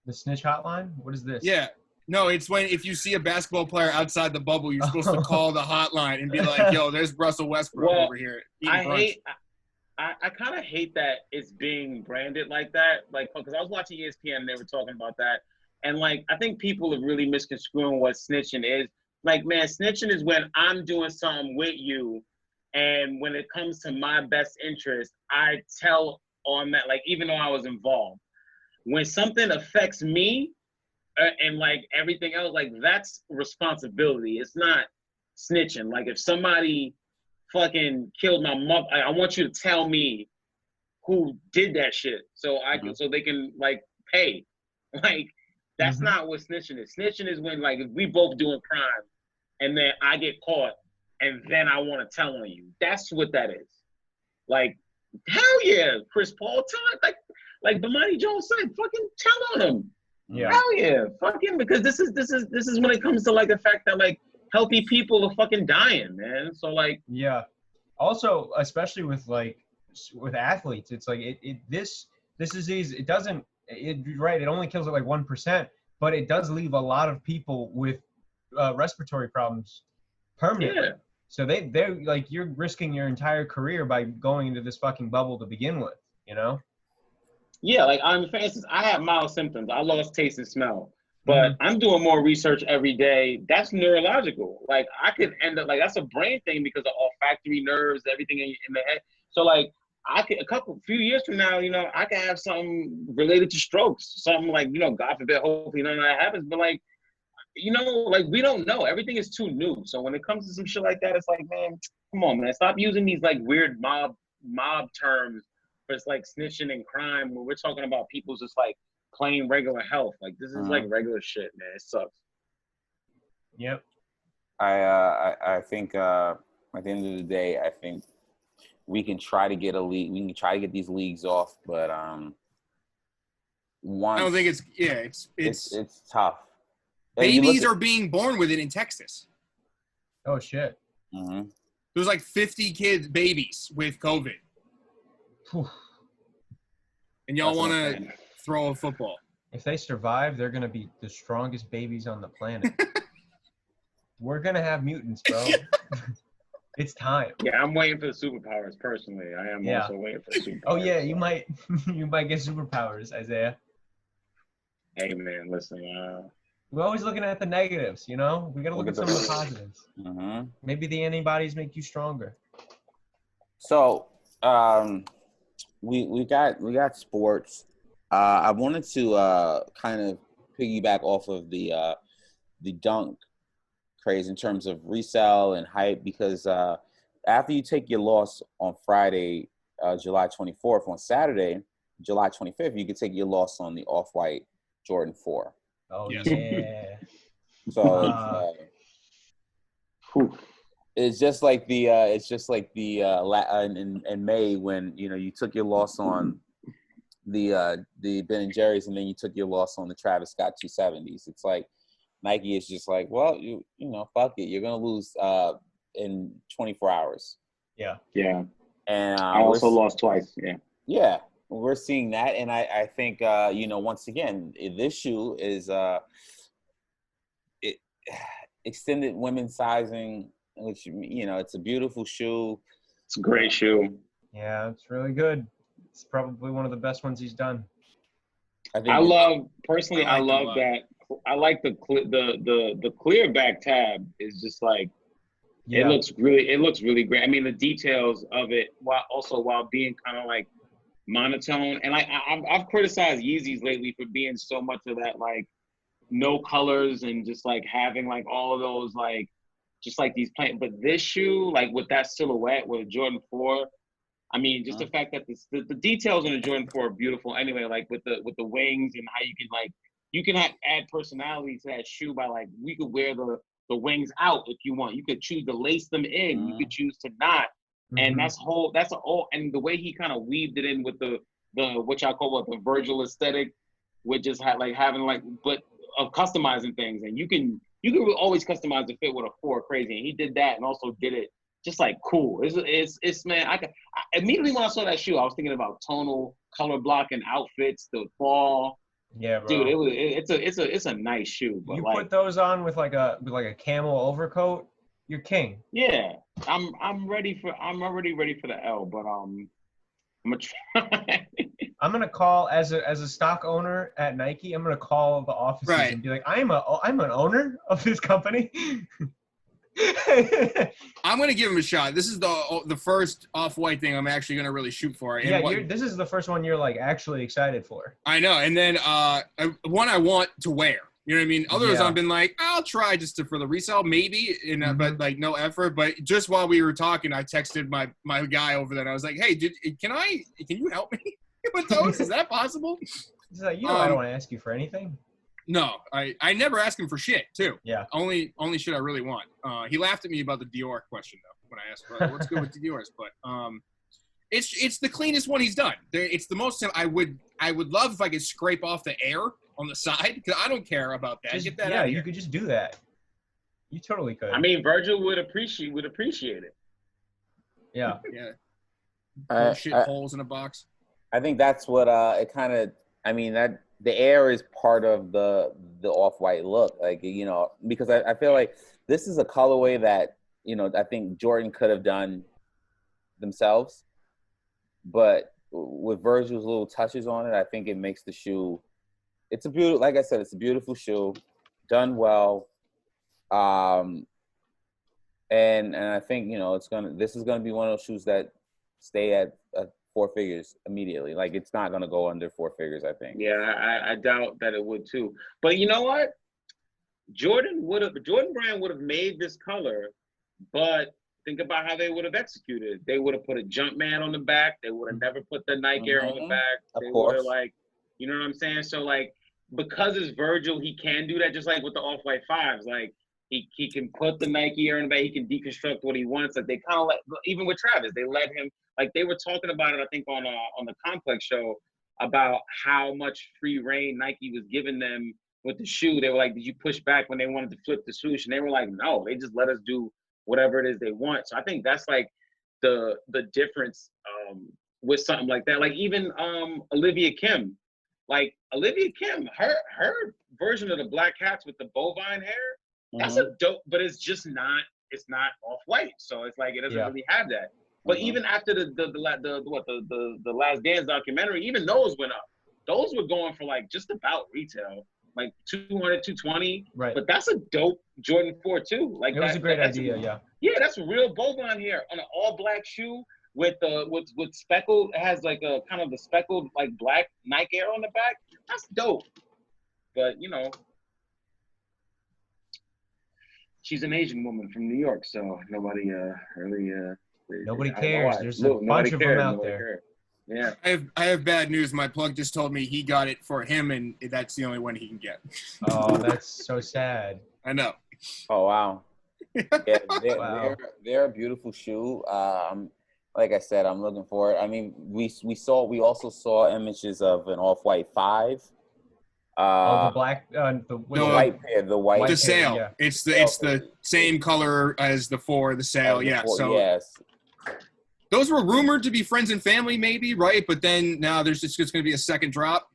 The snitch hotline? What is this? Yeah. No, it's when if you see a basketball player outside the bubble, you're supposed to call the hotline and be like, yo, there's Russell Westbrook over here. I kind of hate that it's being branded like that. Like, because I was watching ESPN and they were talking about that. And, like, I think people are really misconstruing what snitching is. Like, man, snitching is when I'm doing something with you, and when it comes to my best interest, I tell on that, like, even though I was involved. When something affects me and, like, everything else, like, that's responsibility. It's not snitching. Like, if somebody fucking killed my mother, I want you to tell me who did that shit so so they can, like, pay. Like, that's not what snitching is. Snitching is when, like, if we both doing crime and then I get caught and then I want to tell on you. That's what that is. Like, hell yeah, Chris Paul, tell it. Like Bomani Jones said, fucking tell on him. Yeah. Hell yeah, fucking, because this is when it comes to, like, the fact that, like, healthy people are fucking dying, man. So, like, yeah. Also, especially with athletes, it's like this disease, you're right, it only kills at like 1%, but it does leave a lot of people with respiratory problems permanently. Yeah. So they're like, you're risking your entire career by going into this fucking bubble to begin with, you know? Yeah, like, for instance, I have mild symptoms. I lost taste and smell. But I'm doing more research every day. That's neurological. Like, I could end up, like, that's a brain thing because of olfactory nerves, everything in the head. So, like, I could, few years from now, I could have something related to strokes. Something like, God forbid, hopefully none of that happens. But, like, like, we don't know. Everything is too new. So when it comes to some shit like that, it's like, man, come on, man. Stop using these, like, weird mob terms for, it's like, snitching and crime when we're talking about people's just, like, plain regular health. Like, this is like regular shit, man. It sucks. Yep. I think at the end of the day, I think we can try to get a league. We can try to get these leagues off, but once I don't think it's tough. Babies are being born with it in Texas. Oh shit. Mm-hmm. There's like 50 babies with COVID. And y'all want to throw a football. If they survive, they're going to be the strongest babies on the planet. We're going to have mutants, bro. It's time. Yeah, I'm waiting for the superpowers, personally. I am also waiting for the superpowers. Oh, yeah, you might get superpowers, Isaiah. Hey, man, listen. We're always looking at the negatives, We got to look at some of the positives. Mm-hmm. Maybe the antibodies make you stronger. So, we got sports. I wanted to kind of piggyback off of the dunk craze in terms of resell and hype, because after you take your loss on Friday, July 24th, on Saturday, July 25th, you can take your loss on the Off-White Jordan 4. Oh, yeah. So it's just like in May when, you took your loss on the Ben and Jerry's, and then you took your loss on the Travis Scott 270s. It's like Nike is just like, well, you fuck it, you're gonna lose in 24 hours. Yeah. And I also lost twice. Yeah, we're seeing that, and I think once again, this shoe is extended women's sizing, which it's a beautiful shoe. It's a great shoe. Yeah, it's really good. It's probably one of the best ones he's done. I love that. I like the clear back tab is just like, it looks really great. I mean, the details of it while being kind of like monotone. And I've criticized Yeezys lately for being so much of that, like, no colors and just like having like all of those, like, just like these plain. But this shoe, like with that silhouette with a Jordan 4, I mean, just the fact that the details on the Jordan 4 are beautiful anyway, like with the wings and how you can like you can add personality to that shoe by like we could wear the wings out if you want. You could choose to lace them in. You could choose to not. And that's and the way he kind of weaved it in with the what y'all call the Virgil aesthetic, which just had like having like but of customizing things, and you can always customize the fit with a 4 crazy, and he did that and also did it just like cool. It's man, I immediately when I saw that shoe, I was thinking about tonal color blocking outfits, the fall. Yeah, bro. Dude, it's a nice shoe. But you like, put those on with like a camel overcoat, you're king. Yeah, I'm already ready for the L, but I'm gonna try. I'm gonna call as a stock owner at Nike. I'm gonna call the offices and be like, I'm an owner of this company. I'm gonna give him a shot. This is the first Off-White thing I'm actually gonna really shoot for. And this is the first one you're like actually excited for. I know, and then one I want to wear. You know what I mean? Others I've been like, I'll try just for the resale, maybe, but like no effort. But just while we were talking, I texted my guy over there. And I was like, hey, can you help me with those? Is that possible? He's like, I don't want to ask you for anything. No, I never ask him for shit too. Yeah. Only shit I really want. He laughed at me about the Dior question though when I asked what's good with the Dior's, but it's the cleanest one he's done. It's the most. I would love if I could scrape off the air on the side because I don't care about that. Get that out you could just do that. You totally could. I mean, Virgil would appreciate it. Yeah. Yeah. Shit holes in a box. I think that's what it kind of. I mean that the air is part of the Off-White look, like because I feel like this is a colorway that I think Jordan could have done themselves, but with Virgil's little touches on it, I think it makes the shoe. It's a beautiful, like I said, it's a beautiful shoe, done well, and I think this is gonna be one of those shoes that stay at 4 figures immediately. Like it's not gonna go under 4 figures, I think. Yeah, I doubt that it would too. But you know what? Jordan Brand would have made this color, but think about how they would have executed. They would have put a Jumpman on the back. They would have never put the Nike Air on the back. Of they course. would have like, you know what I'm saying? So like, because it's Virgil, he can do that. Just like with the Off-White 5s, like he can put the Nike Air in the back. He can deconstruct what he wants. Like they kind of even with Travis, they let him. Like they were talking about it, I think on the Complex show about how much free reign Nike was giving them with the shoe. They were like, "Did you push back when they wanted to flip the swoosh?" And they were like, "No, they just let us do whatever it is they want." So I think that's like the difference with something like that. Like even Olivia Kim, her version of the black hats with the bovine hair, that's a dope, but it's not Off-White. So it's like it doesn't really have that. But even after the Last Dance documentary, even those went up. Those were going for like just about retail, like 200, 220. Right. But that's a dope Jordan 4 too. Like it was a great idea. Yeah, that's a real bovine here on an all black shoe with speckled. It has like a kind of a speckled like black Nike Air on the back. That's dope. But she's an Asian woman from New York, so nobody really. Nobody cares. There's a bunch of them out there. Yeah. I have bad news. My plug just told me he got it for him, and that's the only one he can get. Oh, that's so sad. I know. Oh wow. Yeah, they're a beautiful shoe. Like I said, I'm looking for it. I mean, we also saw images of an Off-White 5. The black, the white pair, the sail. Yeah. It's the same color as the 4, the sail. Yes. Those were rumored to be friends and family, maybe, right? But then now there's just going to be a second drop.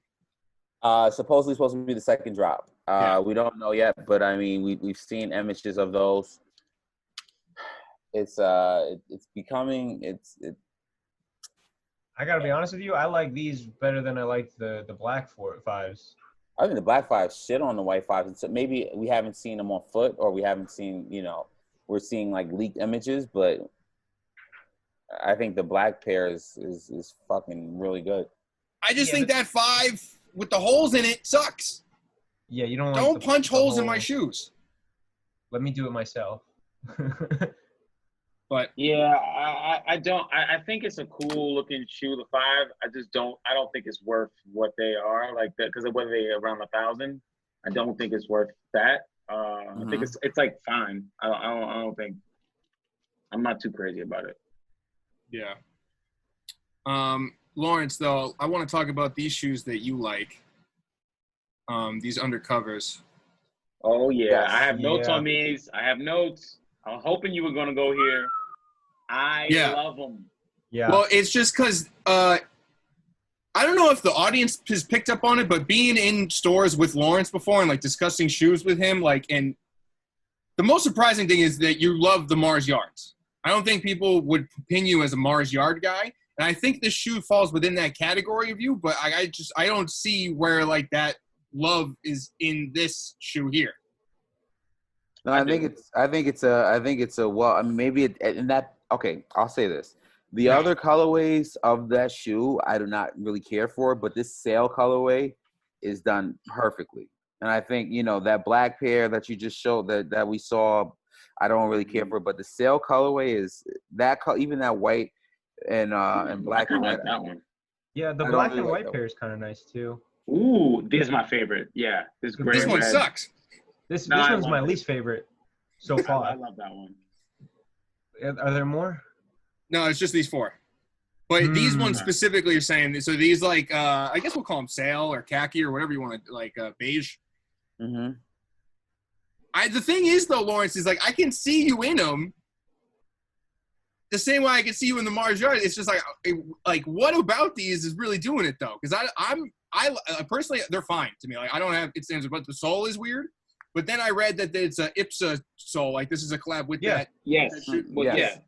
Supposedly supposed to be the second drop. We don't know yet, but I mean, we've seen images of those. It's becoming. I gotta be honest with you. I like these better than I like the black 5s. I think the black 5s shit on the white 5s. And so maybe we haven't seen them on foot, or we haven't seen, we're seeing like leaked images, but I think the black pair is fucking really good. I just think that 5 with the holes in it sucks. Yeah, you don't. Don't punch holes in my shoes. Let me do it myself. But yeah, I don't. I think it's a cool looking shoe, the 5. I just don't. I don't think it's worth what they are like that because of whether they around 1,000. I don't think it's worth that. I think it's like fine. I don't think. I'm not too crazy about it. yeah. Lawrence, though, I want to talk about these shoes that you like. These undercovers. Oh yeah, Yes. I have notes Yeah. on these. I have notes. I was hoping you were gonna go here. I love them. Yeah. Well, it's just because I don't know if the audience has picked up on it, but being in stores with Lawrence before and like discussing shoes with him, and the most surprising thing is that you love the Mars Yards. I don't think people would pin you as a Mars Yard guy, and I think this shoe falls within that category of you. But I don't see where like that love is in this shoe here. No, I think it's a well, I mean, maybe in that. Okay, I'll say this: the other colorways of that shoe, I do not really care for, but this sail colorway is done perfectly. And I think that black pair that you just showed that we saw, I don't really care for, but the sail colorway is that even that white and black and red. Like that one. Yeah, the I don't black really and like white pair is kind of nice too. Ooh, this is my favorite. Yeah, this gray. This one red. sucks. This No, I one's love my it. least favorite so I far. love that one. Are there more? No, it's just these 4. But these ones specifically are saying, so these I guess we'll call them sail or khaki or whatever you want to, beige. Mm-hmm. The thing is, though, Lawrence, is I can see you in them the same way I can see you in the Mars Yard. It's just what about these is really doing it, though? Because I personally, they're fine to me. I don't have it stands, but the sole is weird. But then I read that it's a IPSA sole. This is a collab with that. Yes. That shoe. Well, Yes. yeah.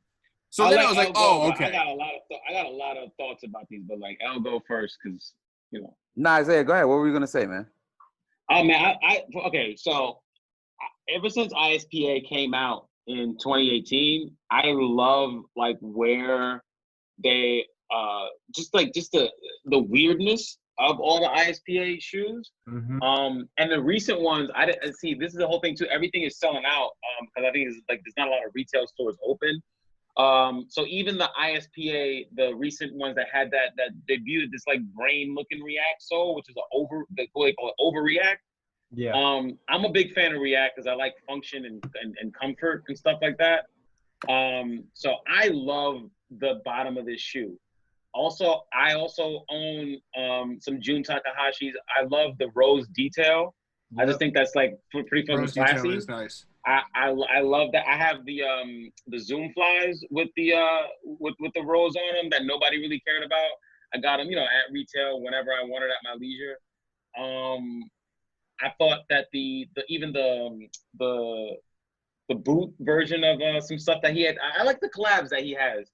So I'll then let I was like, Elle go, oh, but okay. I got a lot of thoughts about these, but I'll go first because Nah, Isaiah, go ahead. What were you gonna say, man? Oh man, okay. So ever since ISPA came out in 2018, I love where they just the weirdness of all the ISPA shoes. Mm-hmm. And the recent ones, I didn't see. This is the whole thing too. Everything is selling out because I think it's there's not a lot of retail stores open. So even the ISPA, the recent ones that had that debuted this brain looking React sole, which is they call it overreact. Yeah. I'm a big fan of React because I like function and comfort and stuff like that. So I love the bottom of this shoe. Also, I also own some Jun Takahashi's. I love the rose detail. Yep. I just think that's pretty fucking Rose classy. detail is nice. I love that. I have the Zoom flies with the with the rose on them that nobody really cared about. I got them, at retail whenever I wanted at my leisure. I thought that even the boot version of some stuff that he had. I like the collabs that he has.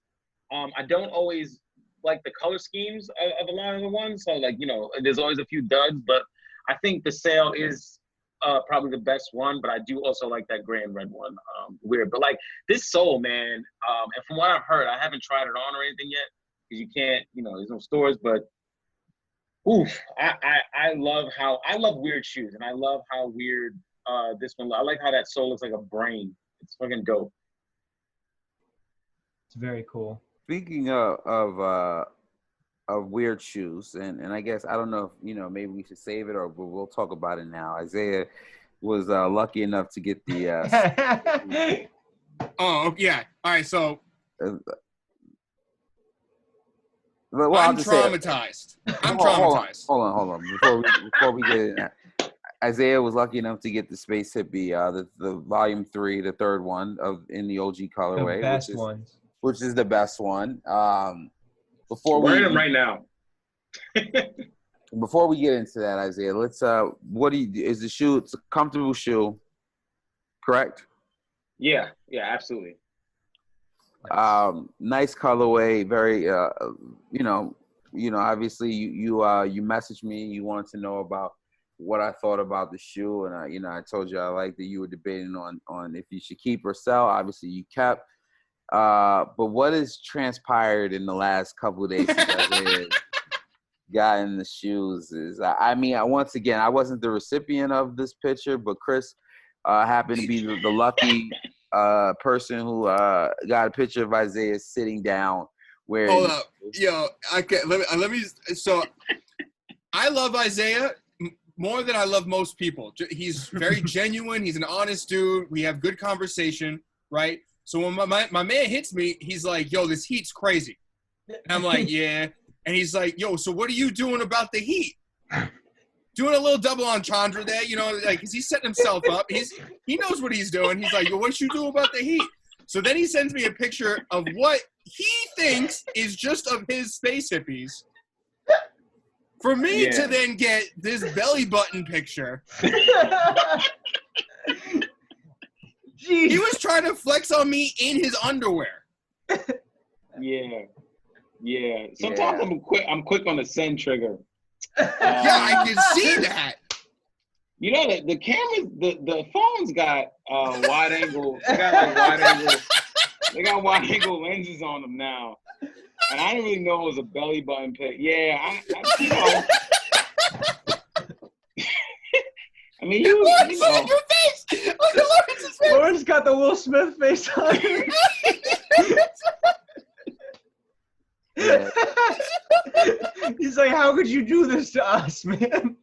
I don't always like the color schemes of a lot of the ones. So there's always a few duds, but I think the sail is probably the best one. But I do also like that gray and red one. Weird, but this sole, man. And from what I've heard, I haven't tried it on or anything yet because you can't. There's no stores, but. Oof! I love weird shoes, and I love how weird this one. I like how that sole looks like a brain. It's fucking dope. It's very cool. Speaking of weird shoes, and I guess I don't know if maybe we should save it or we'll talk about it now. Isaiah was lucky enough to get the. Oh yeah! All right, so. Well, I'm traumatized. I'm traumatized. Hold on. Before we get in that, Isaiah was lucky enough to get the Space Hippie, the Volume 3, the third one in the OG colorway, the best ones. Which is the best one. Before wearing them right now. Before we get into that, Isaiah, let's. Is the shoe? It's a comfortable shoe, correct? Yeah, absolutely. Nice colorway, very obviously you messaged me, you wanted to know about what I thought about the shoe, and I told you I liked that you were debating on if you should keep or sell. Obviously you kept, but what has transpired in the last couple of days since I gotten the shoes is once again, I wasn't the recipient of this picture, but Chris happened to be the lucky person who got a picture of Isaiah sitting down. Hold up, yo, let me. So, I love Isaiah more than I love most people. He's very genuine. He's an honest dude. We have good conversation, right? So when my man hits me, he's like, "Yo, this heat's crazy," and I'm like, "Yeah," and he's like, "Yo, so what are you doing about the heat?" Doing a little double entendre there, you know, like, 'cause he's setting himself up. He knows what he's doing. He's like, "Yo, what you do about the heat?" So then he sends me a picture of what he thinks is just of his space hippies. For me to then get this belly button picture. He was trying to flex on me in his underwear. Yeah. Sometimes I'm quick on the send trigger. Yeah, I can see that. You know that the cameras, the phones got wide angle. They got like wide angle. They got wide angle lenses on them now, and I didn't really know it was a belly button pic. Yeah, I you know. I mean, you know. Your face. Look at Lawrence's face. Lawrence got the Will Smith face on. Yeah. He's like, "How could you do this to us, man?"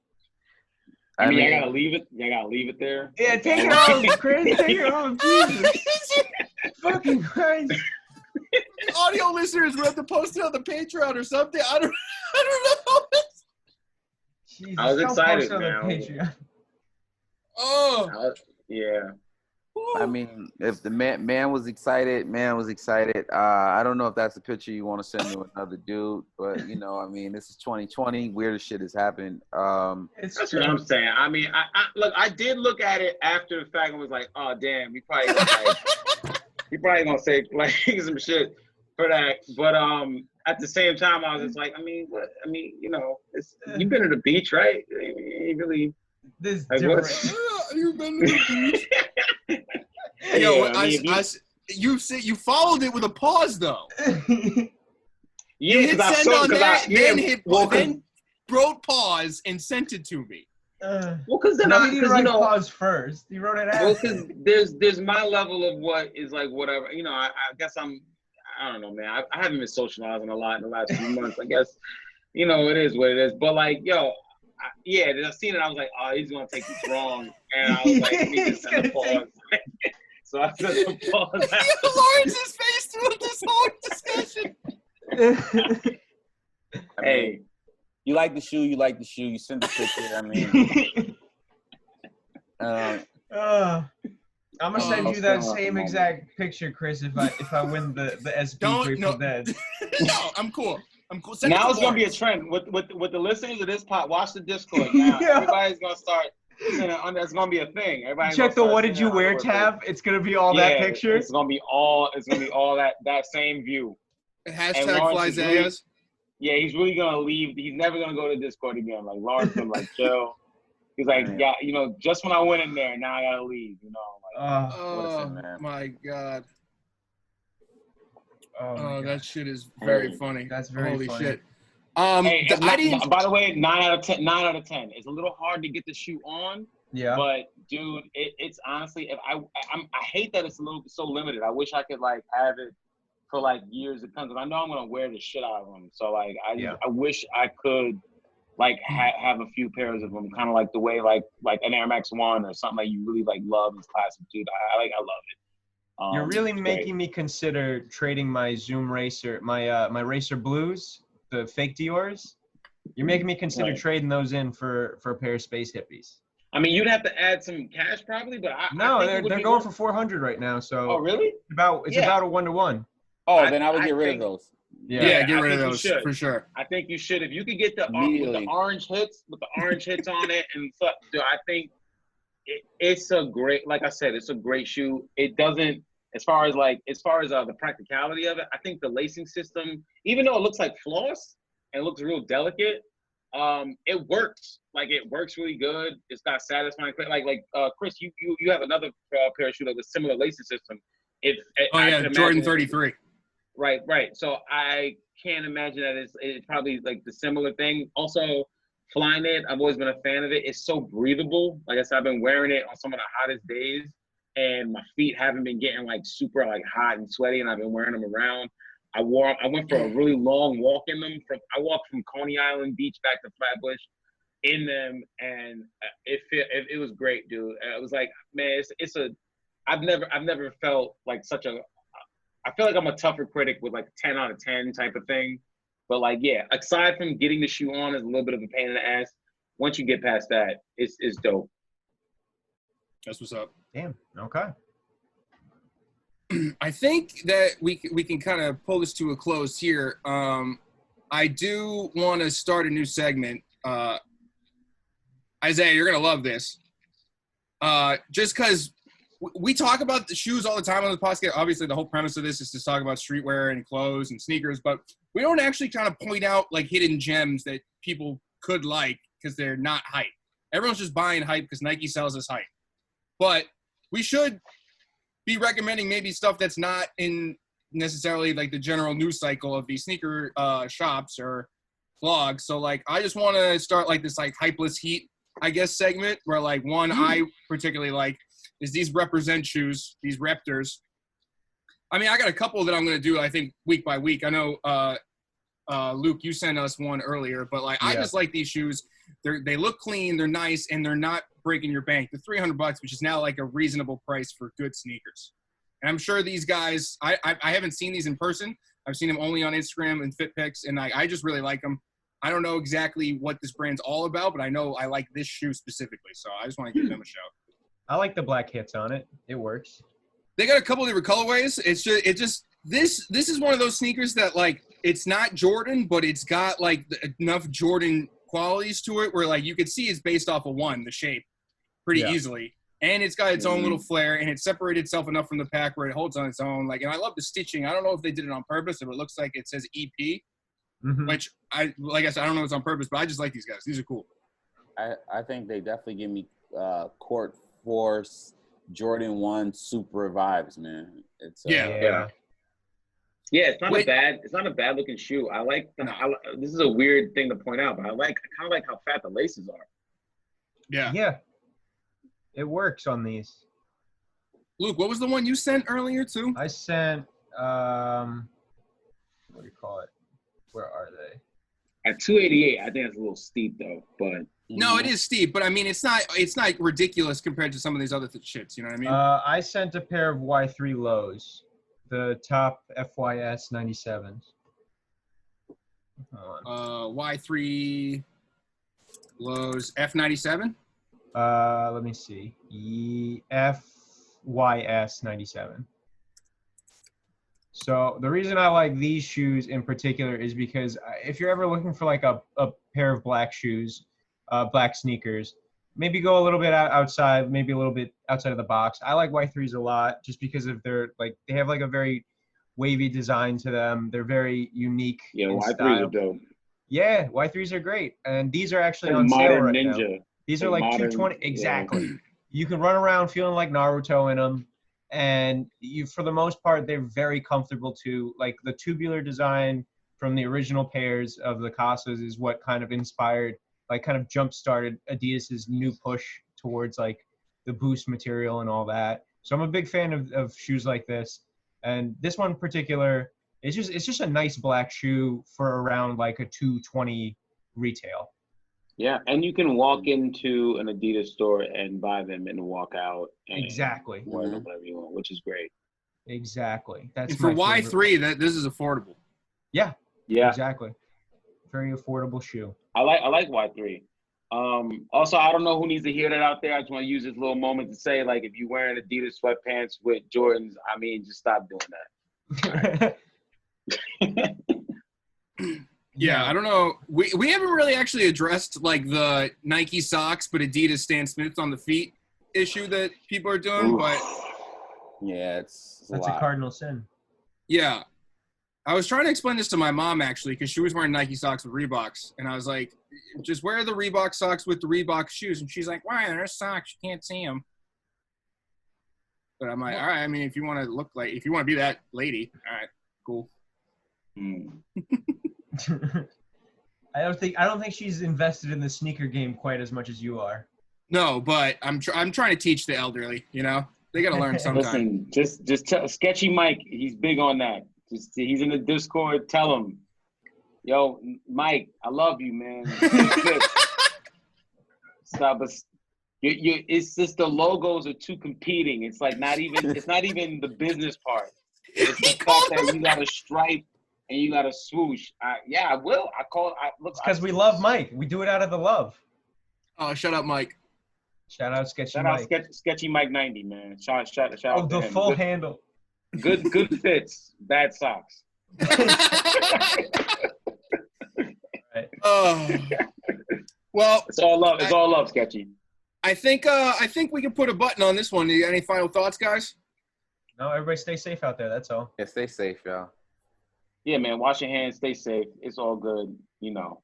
I mean, I gotta leave it. I gotta leave it there. Yeah, take it off, Chris. Take it off, Jesus. Fucking Christ. Audio listeners, we have to post it on the Patreon or something. I don't know. Jesus, I was don't excited, post it on the man. Patreon. Oh. Yeah. I mean, if the man was excited, I don't know if that's a picture you want to send to another dude, but you know, I mean, this is 2020. Weird shit has happened. It's That's true. what I'm saying. I mean, I look. I did look at it after the fact and was like, "Oh, damn, he probably gonna say like some shit for that." But at the same time, I was just like, I mean, what? I mean, you know, you've been to the beach, right? You really. This Like, different. You've been to the beach. Yo, Yeah, I mean, you followed it with a pause though. yeah, You hit because I send saw on because that, I then wrote pause and sent it to me. because then No, he didn't write you know, pause first. He wrote it well, after. because there's my level of what is like whatever. You know, I guess I don't know, man. I haven't been socializing a lot in the last few months. I guess, you know, it is what it is. But like, yo, then I seen it. I was like, oh, he's gonna take this wrong, and I was like, let me just send a pause. So I sent a pause. Lawrence's face through this whole discussion. Hey, you like the shoe. You send the picture. I mean, I'm gonna send you that same exact picture, Chris. If I win the SB Grateful Dead. No, I'm cool. Send now it it's to gonna be a Lawrence. trend with the listeners of this pod. Watch the Discord now. Yeah. Everybody's gonna start. It's gonna be a thing. Everybody Check the "What did you wear" tab. It's gonna be all that picture. It's gonna be all that same view. Hashtag Flysaiahs. Really, He's really gonna leave. He's never gonna go to Discord again. Like Lawrence been like, chill. He's like, yeah, you know, just when I went in there, now I gotta leave. You know, like, oh man. my god. Oh, that shit is very funny. That's very Holy funny. shit. By the way, 9 out of 10. 9 out of 10. It's a little hard to get the shoe on. Yeah. But dude, it's honestly, if I hate that it's a little so limited. I wish I could like have it for like years to come. Because I know I'm gonna wear the shit out of them. So like, I wish I could like have a few pairs of them, kind of like the way like an Air Max 1 or something like you really like love is classic, dude. I love it. You're really making me consider trading my Zoom Racer, my Racer Blues, the fake Dior's. You're making me consider trading those in for a pair of Space Hippies. I mean, you'd have to add some cash probably, but they're going for 400 right now. So oh really? It's about a 1-to-1. Oh, then I would get rid of those. Yeah, get rid of those for sure. I think you should. If you could get the orange hits on it and stuff, dude, I think it's a great. Like I said, it's a great shoe. It doesn't. As far as the practicality of it, I think the lacing system, even though it looks like floss and looks real delicate, it works. Like it works really good. It's got satisfying. Like Chris, you have another pair of shoes with a similar lacing system. Jordan 33. Right. So I can't imagine that it's probably like the similar thing. Also, Flyknit, I've always been a fan of it. It's so breathable. Like I said, I've been wearing it on some of the hottest days. and my feet haven't been getting like super like hot and sweaty, and I've been wearing them around. I went for a really long walk in them. I walked from Coney Island Beach back to Flatbush in them, and it was great, dude. It was like, man, I've never felt like such a. I feel like I'm a tougher critic with like 10 out of 10 type of thing, but like, yeah, aside from getting the shoe on is a little bit of a pain in the ass. Once you get past that, it's dope. That's what's up. Damn. Okay. I think that we can kind of pull this to a close here. I do want to start a new segment. Isaiah, you're going to love this. Just because we talk about the shoes all the time on the podcast. Obviously, the whole premise of this is to talk about streetwear and clothes and sneakers, but we don't actually kind of point out like hidden gems that people could like because they're not hype. Everyone's just buying hype because Nike sells us hype. But we should be recommending maybe stuff that's not in necessarily like the general news cycle of these sneaker shops or vlogs. So like, I just want to start like this like hypeless heat, I guess, segment where like one I particularly like is these represent shoes, these Raptors. I mean, I got a couple that I'm going to do, I think, week by week. I know, Luke, you sent us one earlier, but like, I just like these shoes. They look clean, they're nice, and they're not breaking your bank. They're $300, which is now like a reasonable price for good sneakers. And I'm sure these guys, I haven't seen these in person. I've seen them only on Instagram and FitPics, and I just really like them. I don't know exactly what this brand's all about, but I know I like this shoe specifically, so I just want to give them a shout. I like the black hits on it. It works. They got a couple of different colorways. This is one of those sneakers that like it's not Jordan, but it's got like enough Jordan qualities to it where like you could see it's based off of one, the shape, pretty easily. And it's got its own little flair, and it separated itself enough from the pack where it holds on its own. Like, and I love the stitching. I don't know if they did it on purpose, if it looks like it says EP, which like I said, I don't know if it's on purpose, but I just like these guys. These are cool. I think they definitely give me Court Force Jordan 1 Super vibes, man. It's yeah, it's not a bad looking shoe. I like this is a weird thing to point out, but I kind of like how fat the laces are. Yeah. It works on these. Luke, what was the one you sent earlier too? I sent what do you call it? Where are they? At 288, I think it's a little steep though, but no, it is steep, but I mean it's not ridiculous compared to some of these other shits, you know what I mean? I sent a pair of Y3 lows, the top FYS 97s. Y3 lows F97? Let me see. FYS 97. So the reason I like these shoes in particular is because if you're ever looking for like a pair of black shoes, black sneakers, maybe go a little bit outside, maybe a little bit outside of the box. I like Y3s a lot just because of they have like a very wavy design to them. They're very unique. Yeah, Y3s style. are dope. Yeah, Y3s are great. And these are actually on sale right now. These are like $220. Exactly. Yeah. You can run around feeling like Naruto in them. And for the most part, they're very comfortable too. Like the tubular design from the original pairs of the Casas is what kind of inspired, like kind of jump-started Adidas's new push towards like the boost material and all that. So I'm a big fan of shoes like this. And this one in particular, it's just a nice black shoe for around like a $220 retail. Yeah, and you can walk into an Adidas store and buy them and walk out. And exactly. Wear them whatever you want, which is great. Exactly. That's and for Y3, this is affordable. Yeah. Yeah. Exactly. Very affordable shoe. I like Y3. Also, I don't know who needs to hear that out there. I just want to use this little moment to say, like, if you're wearing Adidas sweatpants with Jordans, I mean, just stop doing that. Yeah, I don't know. We haven't really actually addressed like the Nike socks, but Adidas Stan Smiths on the feet issue that people are doing. But yeah, that's a cardinal sin. Yeah, I was trying to explain this to my mom actually because she was wearing Nike socks with Reeboks, and I was like, just wear the Reebok socks with the Reebok shoes, and she's like, why? They're socks, you can't see them. But I'm like, all right. I mean, if you want to be that lady, all right, cool. I don't think she's invested in the sneaker game quite as much as you are. No, but I'm trying to teach the elderly, you know. They gotta learn sometime. Listen, just tell Sketchy Mike. He's big on that. He's in the Discord. Tell him, yo, Mike, I love you, man. Stop us. It's just the logos are too competing. It's like it's not even the business part. It's the fact that you got a stripe and you got a swoosh. I will. Look. It's because we love Mike. We do it out of the love. Oh, shut up, Mike. Shout out Sketchy Shout Mike. out Sketchy Mike 90, man. Shout out Oh, to the him. full handle. Good fits, bad socks. Right. Oh. Well, It's all love. It's all love, Sketchy. I think we can put a button on this one. You got any final thoughts, guys? No, everybody stay safe out there. That's all. Yeah, stay safe, y'all. Yeah, man. Wash your hands. Stay safe. It's all good. You know.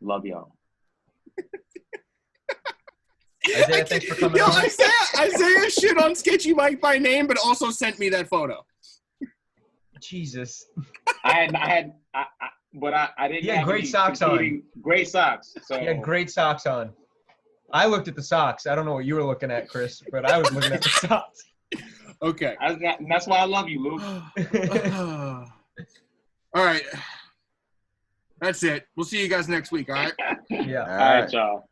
Love y'all. Isaiah, thanks for coming Yo, on. Isaiah shit on Sketchy Mike by name, but also sent me that photo. Jesus. I didn't. Yeah, have great any socks competing- Great socks. So He had great socks on. I looked at the socks. I don't know what you were looking at, Chris, but I was looking at the socks. Okay. That's why I love you, Luke. All right. That's it. We'll see you guys next week, all right? Yeah. All All right, y'all.